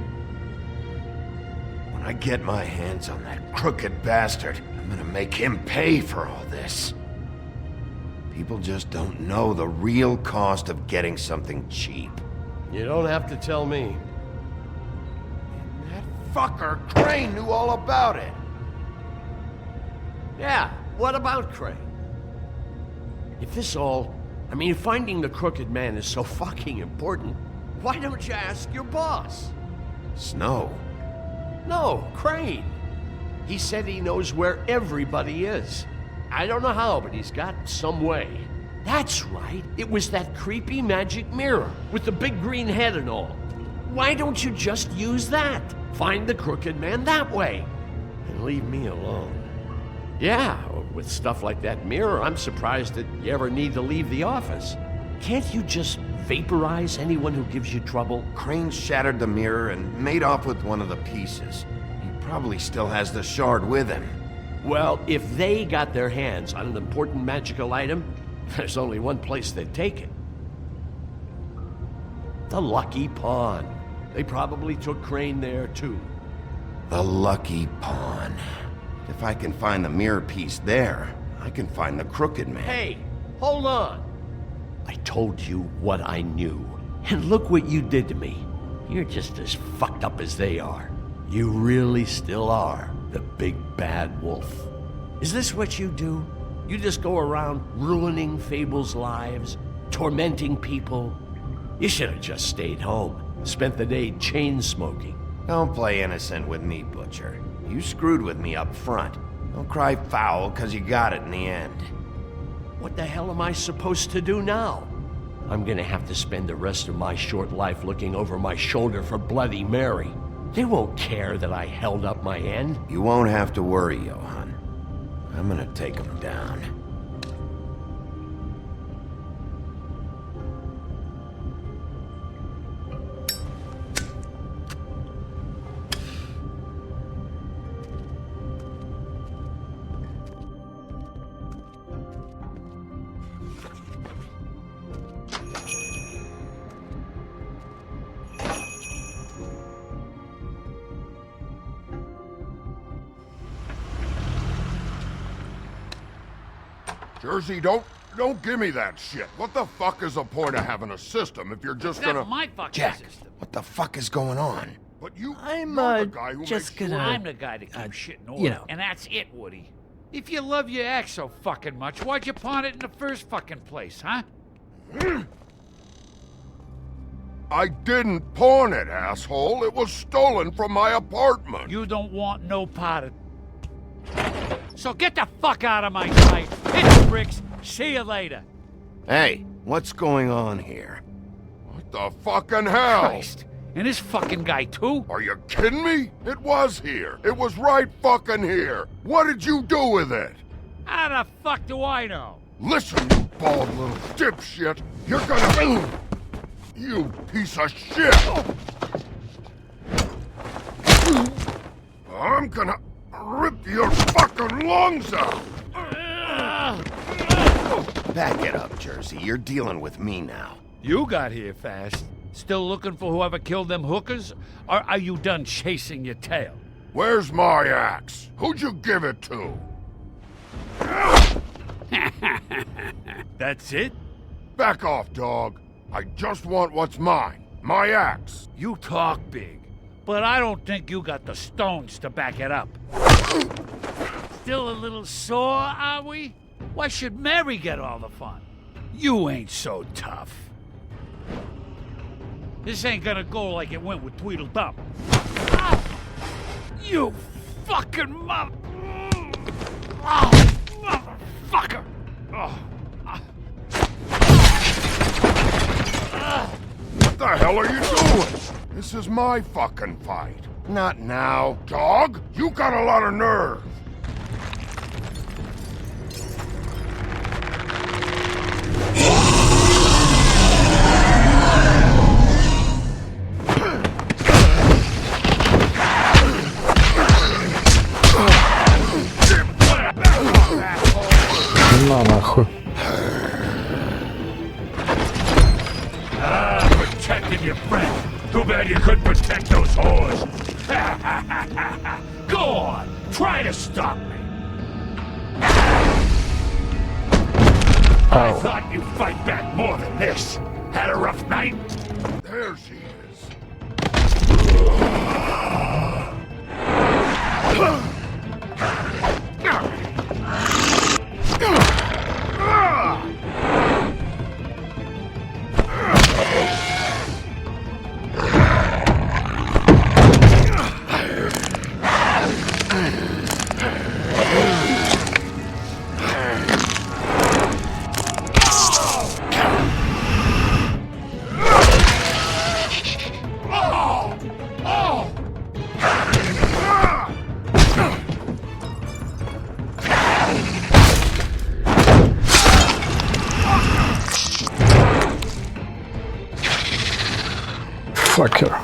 Speaker 1: When I get my hands on that crooked bastard, I'm gonna make him pay for all this. People just don't know the real cost of getting something cheap.
Speaker 14: You don't have to tell me.
Speaker 1: That fucker Crane knew all about it.
Speaker 14: Yeah, what about Crane? If this all... I mean, finding the Crooked Man is so fucking important, why don't you ask your boss?
Speaker 1: Snow?
Speaker 14: No, Crane. He said he knows where everybody is. I don't know how, but he's got some way. That's right. It was that creepy magic mirror with the big green head and all. Why don't you just use that? Find the Crooked Man that way. And leave me alone. Yeah, with stuff like that mirror, I'm surprised that you ever need to leave the office. Can't you just vaporize anyone who gives you trouble?
Speaker 1: Crane shattered the mirror and made off with one of the pieces. He probably still has the shard with him.
Speaker 14: Well, if they got their hands on an important magical item, there's only one place they'd take it. The Lucky Pawn. They probably took Crane there, too.
Speaker 1: The Lucky Pawn. If I can find the mirror piece there, I can find the Crooked Man.
Speaker 14: Hey, hold on. I told you what I knew. And look what you did to me. You're just as fucked up as they are. You really still are the big bad wolf. Is this what you do? You just go around ruining Fable's lives, tormenting people? You should have just stayed home, spent the day chain smoking.
Speaker 1: Don't play innocent with me, Butcher. You screwed with me up front. Don't cry foul, because you got it in the end.
Speaker 14: What the hell am I supposed to do now? I'm gonna have to spend the rest of my short life looking over my shoulder for Bloody Mary. They won't care that I held up my end.
Speaker 1: You won't have to worry, Johann. I'm gonna take him down.
Speaker 6: Jersey, don't give me that shit. What the fuck is the point of having a system if you're just gonna...
Speaker 15: That's my fucking
Speaker 1: Jack,
Speaker 15: system.
Speaker 1: what the fuck is going on?
Speaker 6: But you...
Speaker 15: I'm,
Speaker 6: you're the guy who
Speaker 15: just
Speaker 6: makes
Speaker 15: gonna...
Speaker 6: sure...
Speaker 15: I'm the guy that keeps shit in order.
Speaker 16: you know.
Speaker 15: And that's it, Woody. If you love your ex so fucking much, why'd you pawn it in the first fucking place, huh?
Speaker 6: I didn't pawn it, asshole. It was stolen from my apartment.
Speaker 15: You don't want no part of... So get the fuck out of my sight. Hit the bricks. See you later.
Speaker 1: Hey, what's going on here?
Speaker 6: What the fucking hell?
Speaker 15: Christ. And this fucking guy, too?
Speaker 6: Are you kidding me? It was here. It was right fucking here. What did you do with it?
Speaker 15: How the fuck do I know?
Speaker 6: Listen, you bald little dipshit. You're gonna... You piece of shit! I'm gonna rip your fucking lungs out!
Speaker 1: Back it up, Jersey. You're dealing with me now.
Speaker 15: You got here fast. Still looking for whoever killed them hookers? Or are you done chasing your tail?
Speaker 6: Where's my axe? Who'd you give it to?
Speaker 15: That's it?
Speaker 6: Back off, dog. I just want what's mine. My axe.
Speaker 15: You talk big, but I don't think you got the stones to back it up. Still a little sore, are we? Why should Mary get all the fun? You ain't so tough. This ain't gonna go like it went with Tweedledum. Ah! You fucking mother... Oh, motherfucker! Oh.
Speaker 6: What the hell are you doing? This is my fucking fight.
Speaker 1: Not now.
Speaker 6: Dog, you got a lot of nerve.
Speaker 10: На нахуй.
Speaker 15: Protecting your friend. Too bad you couldn't protect those whores. Go on, try to stop me. I thought you'd fight back more than this. Had a rough night?
Speaker 6: There she is.
Speaker 10: Fucker.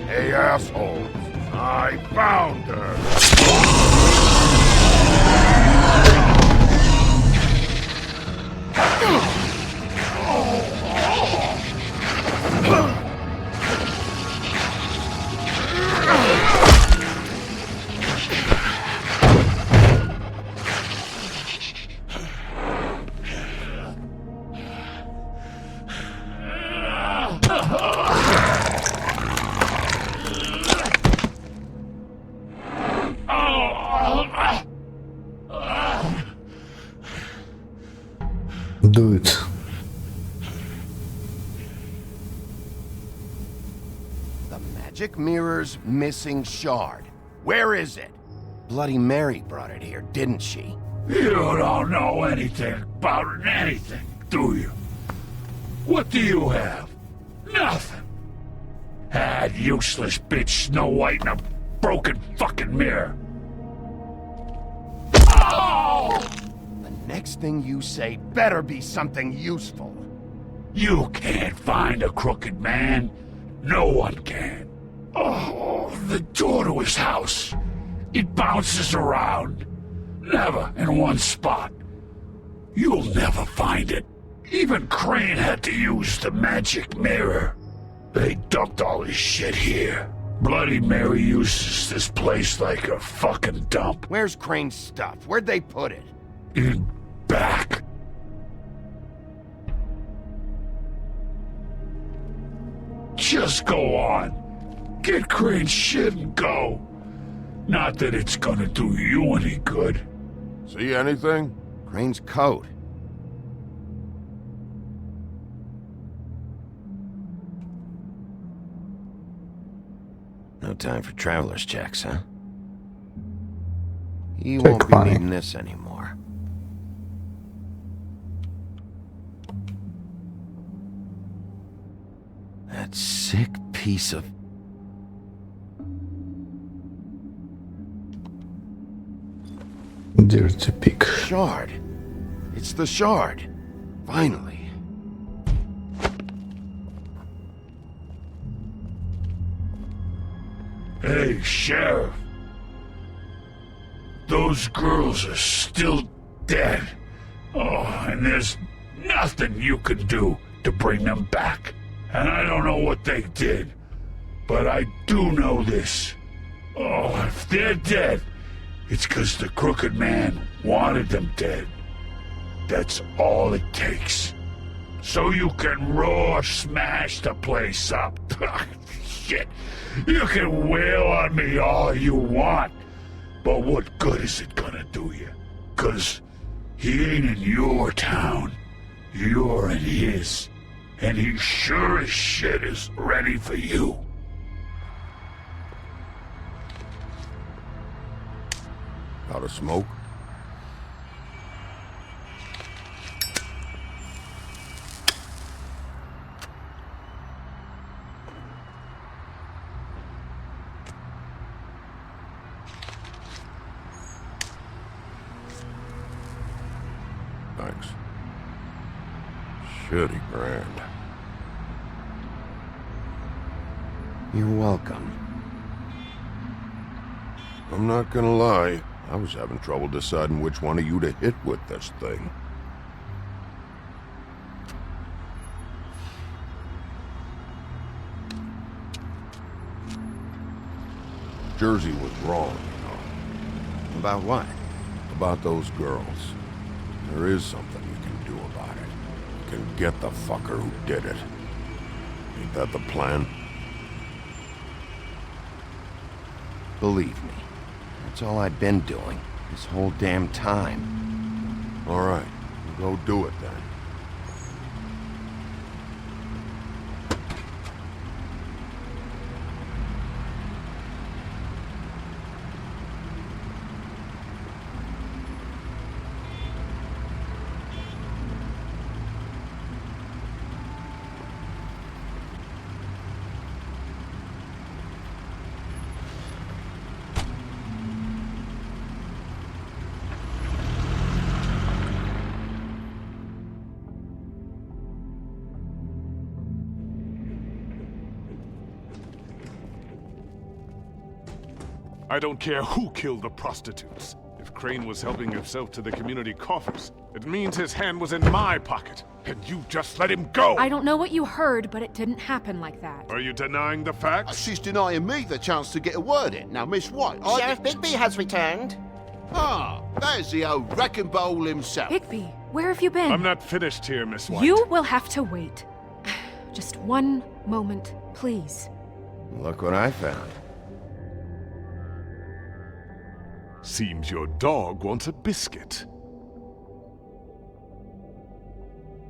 Speaker 6: Hey, assholes. I found her.
Speaker 10: Do it.
Speaker 1: The magic mirror's missing shard. Where is it? Bloody Mary brought it here, didn't she?
Speaker 15: You don't know anything about anything, do you? What do you have? Nothing. That useless bitch Snow White in a broken fucking mirror. Oh!
Speaker 1: The next thing you say better be something useful.
Speaker 15: You can't find a crooked man. No one can. Oh, the door to his house. It bounces around. Never in one spot. You'll never find it. Even Crane had to use the magic mirror. They dumped all his shit here. Bloody Mary uses this place like a fucking dump.
Speaker 1: Where's Crane's stuff? Where'd they put it?
Speaker 15: In back. Just go on. Get Crane's shit and go. Not that it's gonna do you any good.
Speaker 6: See anything?
Speaker 1: Crane's coat. No time for traveler's checks, huh? He won't be
Speaker 10: money.
Speaker 1: needing this anymore. That sick piece of...
Speaker 10: Dirty pig.
Speaker 1: Shard. It's the shard. Finally.
Speaker 15: Hey, Sheriff. Those girls are still dead. Oh, and there's nothing you can do to bring them back. And I don't know what they did, but I do know this. Oh, if they're dead, it's 'cause the Crooked Man wanted them dead. That's all it takes. So you can raw smash the place up. Shit. You can wail on me all you want, but what good is it gonna do you? 'Cause he ain't in your town. You're in his. And he sure as shit is ready for you.
Speaker 6: Out of smoke?
Speaker 16: Shitty grand.
Speaker 1: You're welcome.
Speaker 16: I'm not gonna lie, I was having trouble deciding which one of you to hit with this thing. Jersey was wrong, you know.
Speaker 1: About what?
Speaker 16: About those girls. There is something you can do about it. You can get the fucker who did it. Ain't that the plan?
Speaker 1: Believe me, that's all I've been doing this whole damn time.
Speaker 16: All right, go do it then.
Speaker 6: I don't care who killed the prostitutes. If Crane was helping himself to the community coffers, it means his hand was in my pocket, and you just let him go!
Speaker 7: I don't know what you heard, but it didn't happen like that.
Speaker 6: Are you denying the facts?
Speaker 17: She's denying me the chance to get a word in. Now, Miss White,
Speaker 3: Sheriff Bigby has returned.
Speaker 17: Ah, there's the old wrecking bowl himself.
Speaker 7: Bigby, where have you been?
Speaker 6: I'm not finished here, Miss White.
Speaker 7: You will have to wait. Just one moment, please.
Speaker 1: Look what I found.
Speaker 6: Seems your dog wants a biscuit.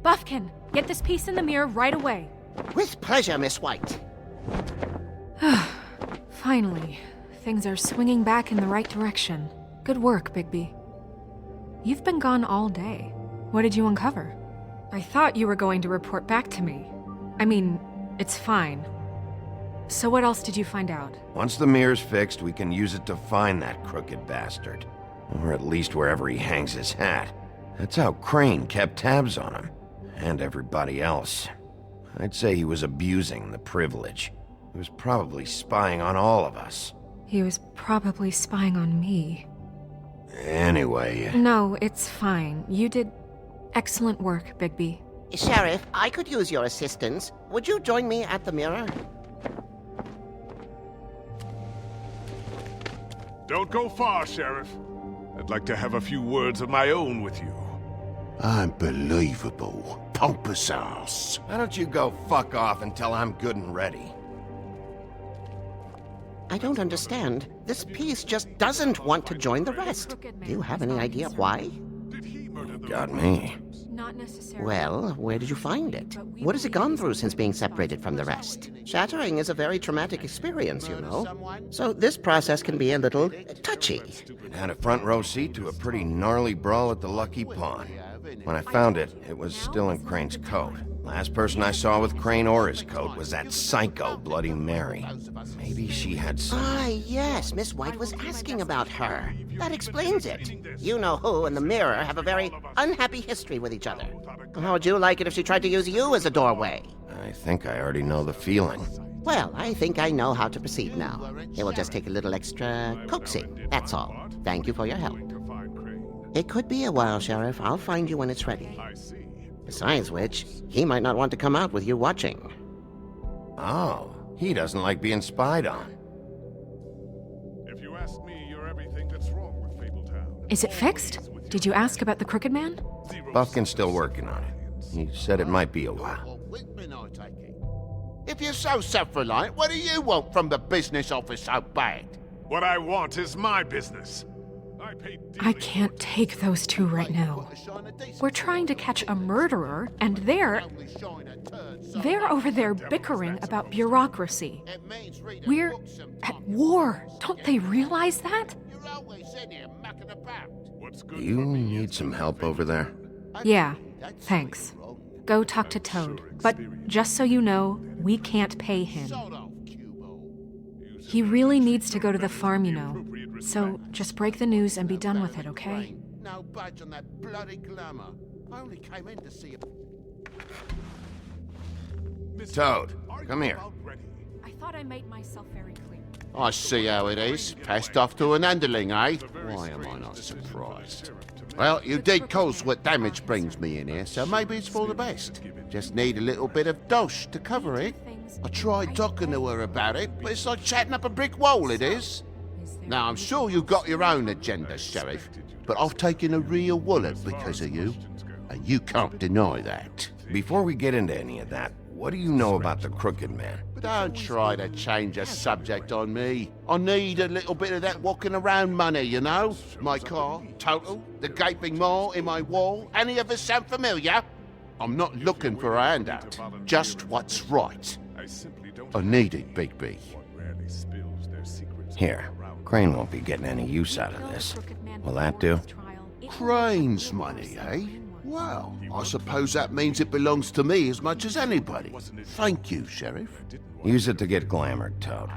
Speaker 7: Buffkin, get this piece in the mirror right away.
Speaker 3: With pleasure, Miss White.
Speaker 7: Finally, things are swinging back in the right direction. Good work, Bigby. You've been gone all day. What did you uncover? I thought you were going to report back to me. I mean, it's fine. So what else did you find out?
Speaker 1: Once the mirror's fixed, we can use it to find that crooked bastard. Or at least wherever he hangs his hat. That's how Crane kept tabs on him. And everybody else. I'd say he was abusing the privilege. He was probably spying on all of us.
Speaker 7: He was probably spying on me.
Speaker 1: Anyway...
Speaker 7: No, it's fine. You did excellent work, Bigby.
Speaker 3: Sheriff, I could use your assistance. Would you join me at the mirror?
Speaker 6: Don't go far, Sheriff. I'd like to have a few words of my own with you.
Speaker 17: Unbelievable. Pompous ass.
Speaker 1: Why don't you go fuck off until I'm good and ready?
Speaker 3: I don't understand. This piece just doesn't want to join the rest. Do you have any idea why?
Speaker 1: Got me.
Speaker 7: Not necessarily.
Speaker 3: Well, where did you find it? What has it gone through since being separated from the rest? Shattering is a very traumatic experience, you know. So this process can be a little touchy.
Speaker 1: It had a front row seat to a pretty gnarly brawl at the Lucky Pawn. When I found it, it was still in Crane's coat. Last person I saw with Crane or his coat was that psycho Bloody Mary. Maybe she had some...
Speaker 3: Ah, yes, Miss White was asking about her. That explains it. You know who and the mirror have a very unhappy history with each other. How would you like it if she tried to use you as a doorway?
Speaker 1: I think I already know the feeling.
Speaker 3: Well, I think I know how to proceed now. It will just take a little extra coaxing, that's all. Thank you for your help. It could be a while, Sheriff. I'll find you when it's ready. Besides which, he might not want to come out with you watching.
Speaker 1: Oh, he doesn't like being spied on.
Speaker 6: If you ask me, you're everything that's wrong with Fabletown.
Speaker 7: Is it fixed? Did you ask about the Crooked Man?
Speaker 1: Buffkin's still working on it. He said it might be a while.
Speaker 17: If you're so self-reliant, what do you want from the business office so bad?
Speaker 6: What I want is my business.
Speaker 7: I can't take those two right now. We're trying to catch a murderer, and they're over there bickering about bureaucracy. We're at war. Don't they realize that?
Speaker 1: You need some help over there?
Speaker 7: Yeah, thanks. Go talk to Toad. But just so you know, we can't pay him. He really needs to go to the farm, you know. So just break the news and be done with it, okay?
Speaker 17: No budge on that bloody glamour. I only came in to see
Speaker 1: Toad, come here.
Speaker 7: I thought I made myself very clear.
Speaker 17: I see how it is. Passed off to an underling, eh? Why am I not surprised? Well, you did cause what damage brings me in here, so maybe it's for the best. Just need a little bit of dosh to cover it. I tried talking to her about it, but it's like chatting up a brick wall, it is. Now, I'm sure you've got your own agenda, Sheriff, but I've taken a real wallet because of you, and you can't deny that.
Speaker 1: Before we get into any of that, what do you know about the Crooked Man?
Speaker 17: Don't try to change the subject on me. I need a little bit of that walking around money, you know? My car, total, the gaping maw in my wall. Any of us sound familiar? I'm not looking for a handout. Just what's right. I need it, Bigby.
Speaker 1: Here, Crane won't be getting any use out of this. Will that do?
Speaker 17: Crane's money, eh? Well, I suppose that means it belongs to me as much as anybody. Thank you, Sheriff.
Speaker 1: Use it to get glamored, Toad.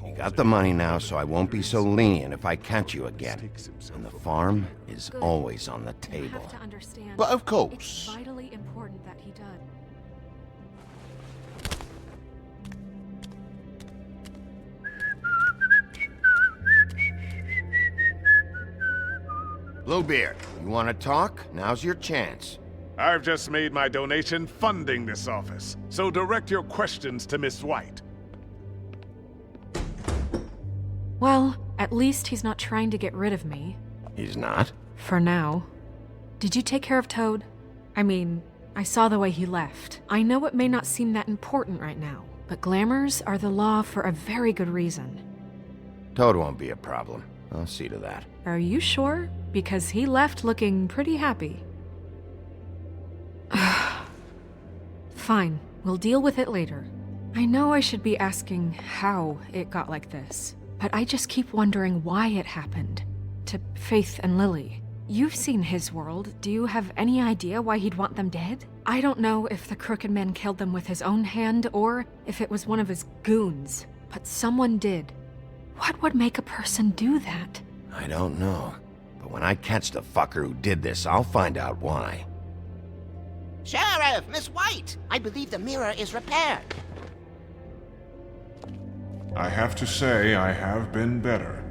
Speaker 1: You got the money now, so I won't be so lenient if I catch you again. And the farm is always on the table.
Speaker 17: But of course.
Speaker 7: It's vitally important that he does.
Speaker 1: Bluebeard, you want to talk? Now's your chance.
Speaker 6: I've just made my donation funding this office, so direct your questions to Miss White.
Speaker 7: Well, at least he's not trying to get rid of me.
Speaker 1: He's not?
Speaker 7: For now. Did you take care of Toad? I mean, I saw the way he left. I know it may not seem that important right now, but glamours are the law for a very good reason.
Speaker 1: Toad won't be a problem. I'll see to that.
Speaker 7: Are you sure? Because he left looking pretty happy. Fine, we'll deal with it later. I know I should be asking how it got like this, but I just keep wondering why it happened. To Faith and Lily. You've seen his world. Do you have any idea why he'd want them dead? I don't know if the Crooked Man killed them with his own hand or if it was one of his goons, but someone did. What would make a person do that?
Speaker 1: I don't know. But when I catch the fucker who did this, I'll find out why.
Speaker 3: Sheriff, Miss White! I believe the mirror is repaired.
Speaker 16: I have to say I have been better.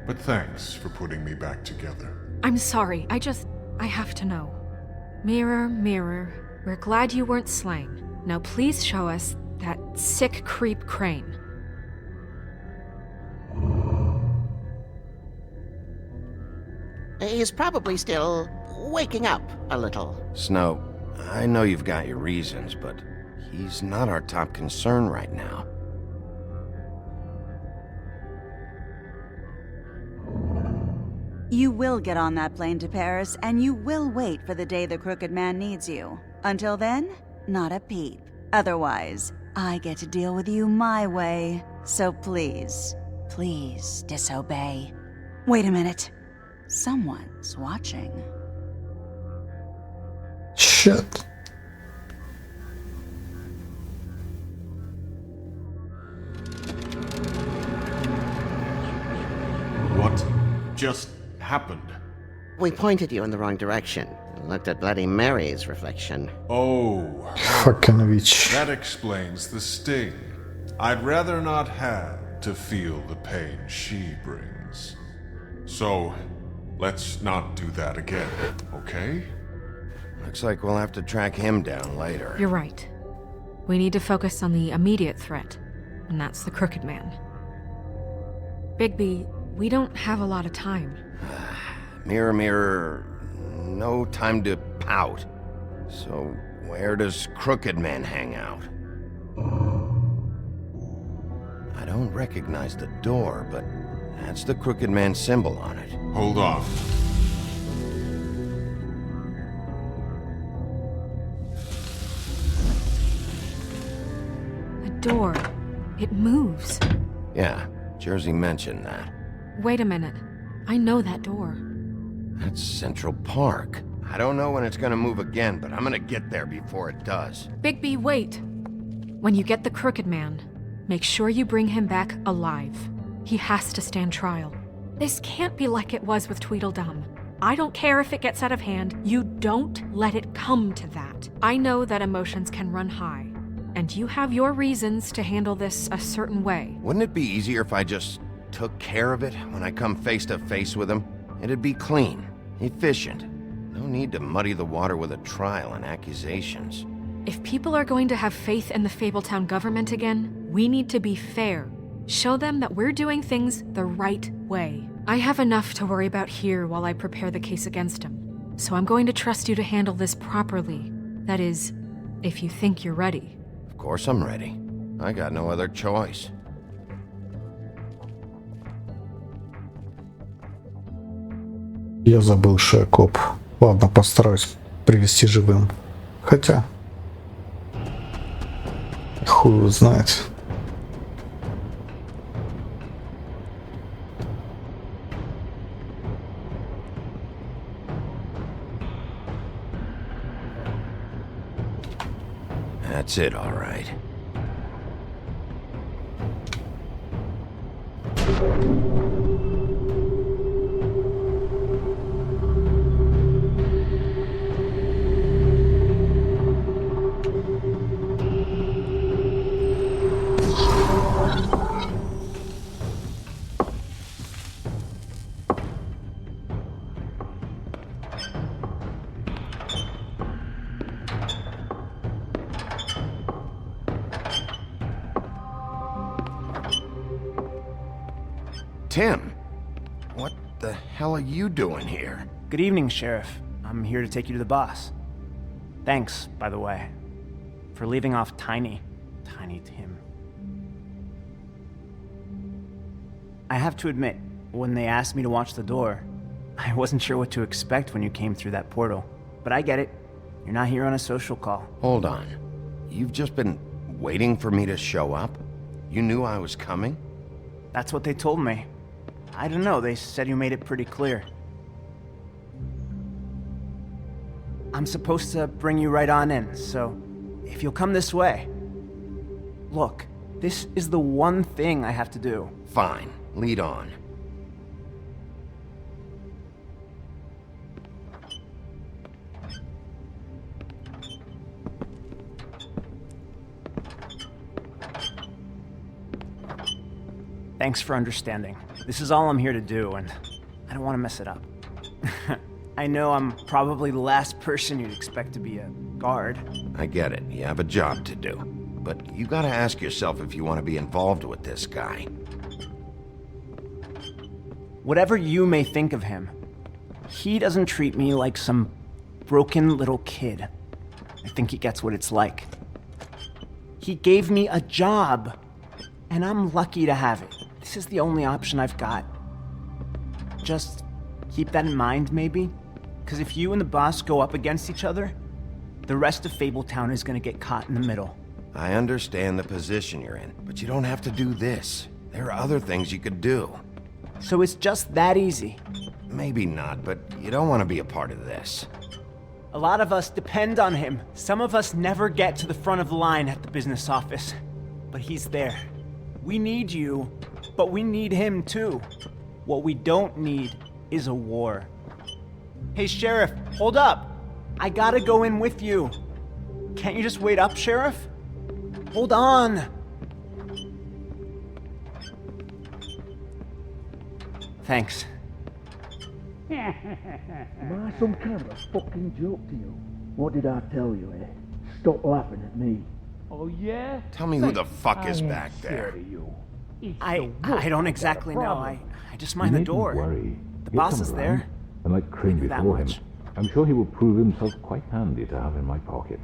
Speaker 16: But thanks for putting me back together.
Speaker 7: I'm sorry, I have to know. Mirror, mirror, we're glad you weren't slain. Now please show us that sick creep Crane.
Speaker 3: He's probably still waking up a little.
Speaker 1: Snow, I know you've got your reasons, but he's not our top concern right now.
Speaker 4: You will get on that plane to Paris, and you will wait for the day the Crooked Man needs you. Until then, not a peep. Otherwise, I get to deal with you my way. So please, please disobey. Wait a minute. Someone's watching.
Speaker 10: Shit.
Speaker 14: What just happened?
Speaker 3: We pointed you in the wrong direction. Looked at Bloody Mary's reflection.
Speaker 16: Oh.
Speaker 10: Fucking witch.
Speaker 16: That explains the sting. I'd rather not have to feel the pain she brings. So, let's not do that again, okay?
Speaker 1: Looks like we'll have to track him down later.
Speaker 7: You're right. We need to focus on the immediate threat, and that's the Crooked Man. Bigby, we don't have a lot of time.
Speaker 1: Mirror, mirror, no time to pout. So, where does Crooked Man hang out? I don't recognize the door, but that's the Crooked Man symbol on it.
Speaker 16: Hold on.
Speaker 7: A door. It moves.
Speaker 1: Yeah, Jersey mentioned that.
Speaker 7: Wait a minute. I know that door.
Speaker 1: That's Central Park. I don't know when it's gonna move again, but I'm gonna get there before it does.
Speaker 7: Bigby, wait! When you get the Crooked Man, make sure you bring him back alive. He has to stand trial. This can't be like it was with Tweedledum. I don't care if it gets out of hand. You don't let it come to that. what? I know that emotions can run high, and you have your reasons to handle this a certain way.
Speaker 1: Wouldn't it be easier if I just took care of it when I come face to face with him? It'd be clean, efficient. No need to muddy the water with a trial and accusations.
Speaker 7: If people are going to have faith in the Fabletown government again, we need to be fair. Show them that we're doing things the right way. I have enough to worry about here while I prepare the case against him. So I'm going to trust you to handle this properly. That is, if you think you're ready.
Speaker 1: Of course I'm ready. I got no other choice.
Speaker 10: Я забыл, что я коп. Ладно, постараюсь привести живым. Хотя... Хуй его знает.
Speaker 1: That's it, all right. Tim, what the hell are you doing here?
Speaker 18: Good evening, Sheriff. I'm here to take you to the boss. Thanks, by the way, for leaving off Tiny Tim. I have to admit, when they asked me to watch the door, I wasn't sure what to expect when you came through that portal. But I get it. You're not here on a social call.
Speaker 1: Hold on. You've just been waiting for me to show up? You knew I was coming?
Speaker 18: That's what they told me. I don't know, they said you made it pretty clear. I'm supposed to bring you right on in, so if you'll come this way. Look, this is the one thing I have to do.
Speaker 1: Fine, lead on.
Speaker 18: Thanks for understanding. This is all I'm here to do, and I don't want to mess it up. I know I'm probably the last person you'd expect to be a guard.
Speaker 1: I get it. You have a job to do. But you gotta ask yourself if you want to be involved with this guy.
Speaker 18: Whatever you may think of him, he doesn't treat me like some broken little kid. I think he gets what it's like. He gave me a job, and I'm lucky to have it. This is the only option I've got. Just keep that in mind, maybe? Because if you and the boss go up against each other, the rest of Fabletown is gonna get caught in the middle.
Speaker 1: I understand the position you're in, but you don't have to do this. There are other things you could do.
Speaker 18: So it's just that easy?
Speaker 1: Maybe not, but you don't want to be a part of this.
Speaker 18: A lot of us depend on him. Some of us never get to the front of the line at the business office. But he's there. We need you, but we need him too. What we don't need is a war. Hey, Sheriff, hold up. I gotta go in with you. Can't you just wait up, Sheriff? Hold on. Thanks.
Speaker 19: Am I some kind of a fucking joke to you? What did I tell you, eh? Stop laughing at me.
Speaker 15: Oh, yeah?
Speaker 1: Tell me who the fuck is back there.
Speaker 18: I don't exactly know. I just mind the door.
Speaker 20: Worry.
Speaker 18: The
Speaker 20: He'll
Speaker 18: boss
Speaker 20: come
Speaker 18: is
Speaker 20: around,
Speaker 18: there.
Speaker 20: And like Crane
Speaker 18: Maybe that
Speaker 20: before him,
Speaker 18: much.
Speaker 20: I'm sure he will prove himself quite handy to have in my pocket.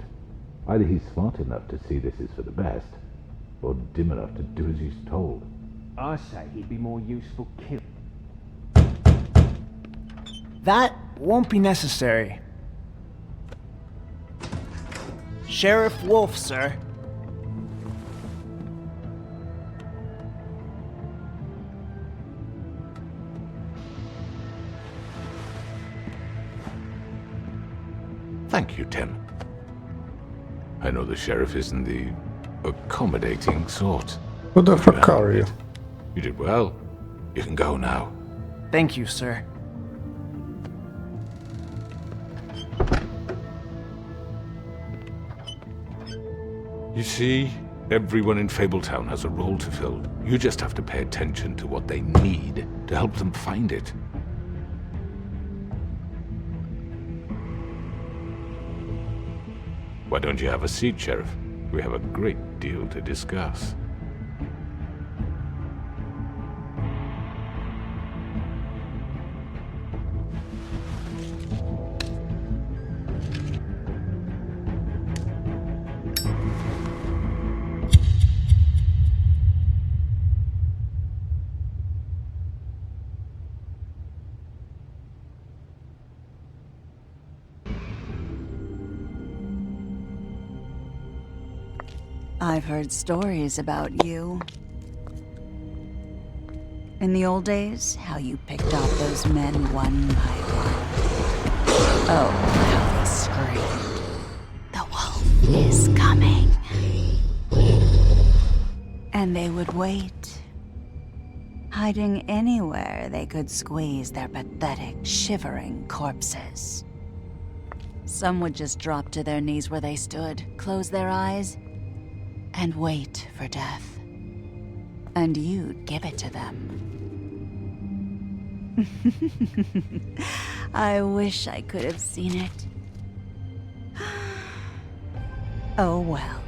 Speaker 20: Either he's smart enough to see this is for the best, or dim enough to do as he's told.
Speaker 19: I say he'd be more useful kill.
Speaker 18: That won't be necessary. Sheriff Wolf, sir.
Speaker 21: Thank you, Tim. I know the sheriff isn't the accommodating sort.
Speaker 10: Who the fuck are you?
Speaker 21: You did well. You can go now.
Speaker 18: Thank you, sir.
Speaker 21: You see, everyone in Fabletown has a role to fill. You just have to pay attention to what they need to help them find it. Why don't you have a seat, Sheriff? We have a great deal to discuss.
Speaker 4: I've heard stories about you. In the old days, how you picked off those men one by one. Oh, how they screamed. The wolf is coming. And they would wait, hiding anywhere they could squeeze their pathetic, shivering corpses. Some would just drop to their knees where they stood, close their eyes, and wait for death. And you'd give it to them. I wish I could have seen it. Oh well.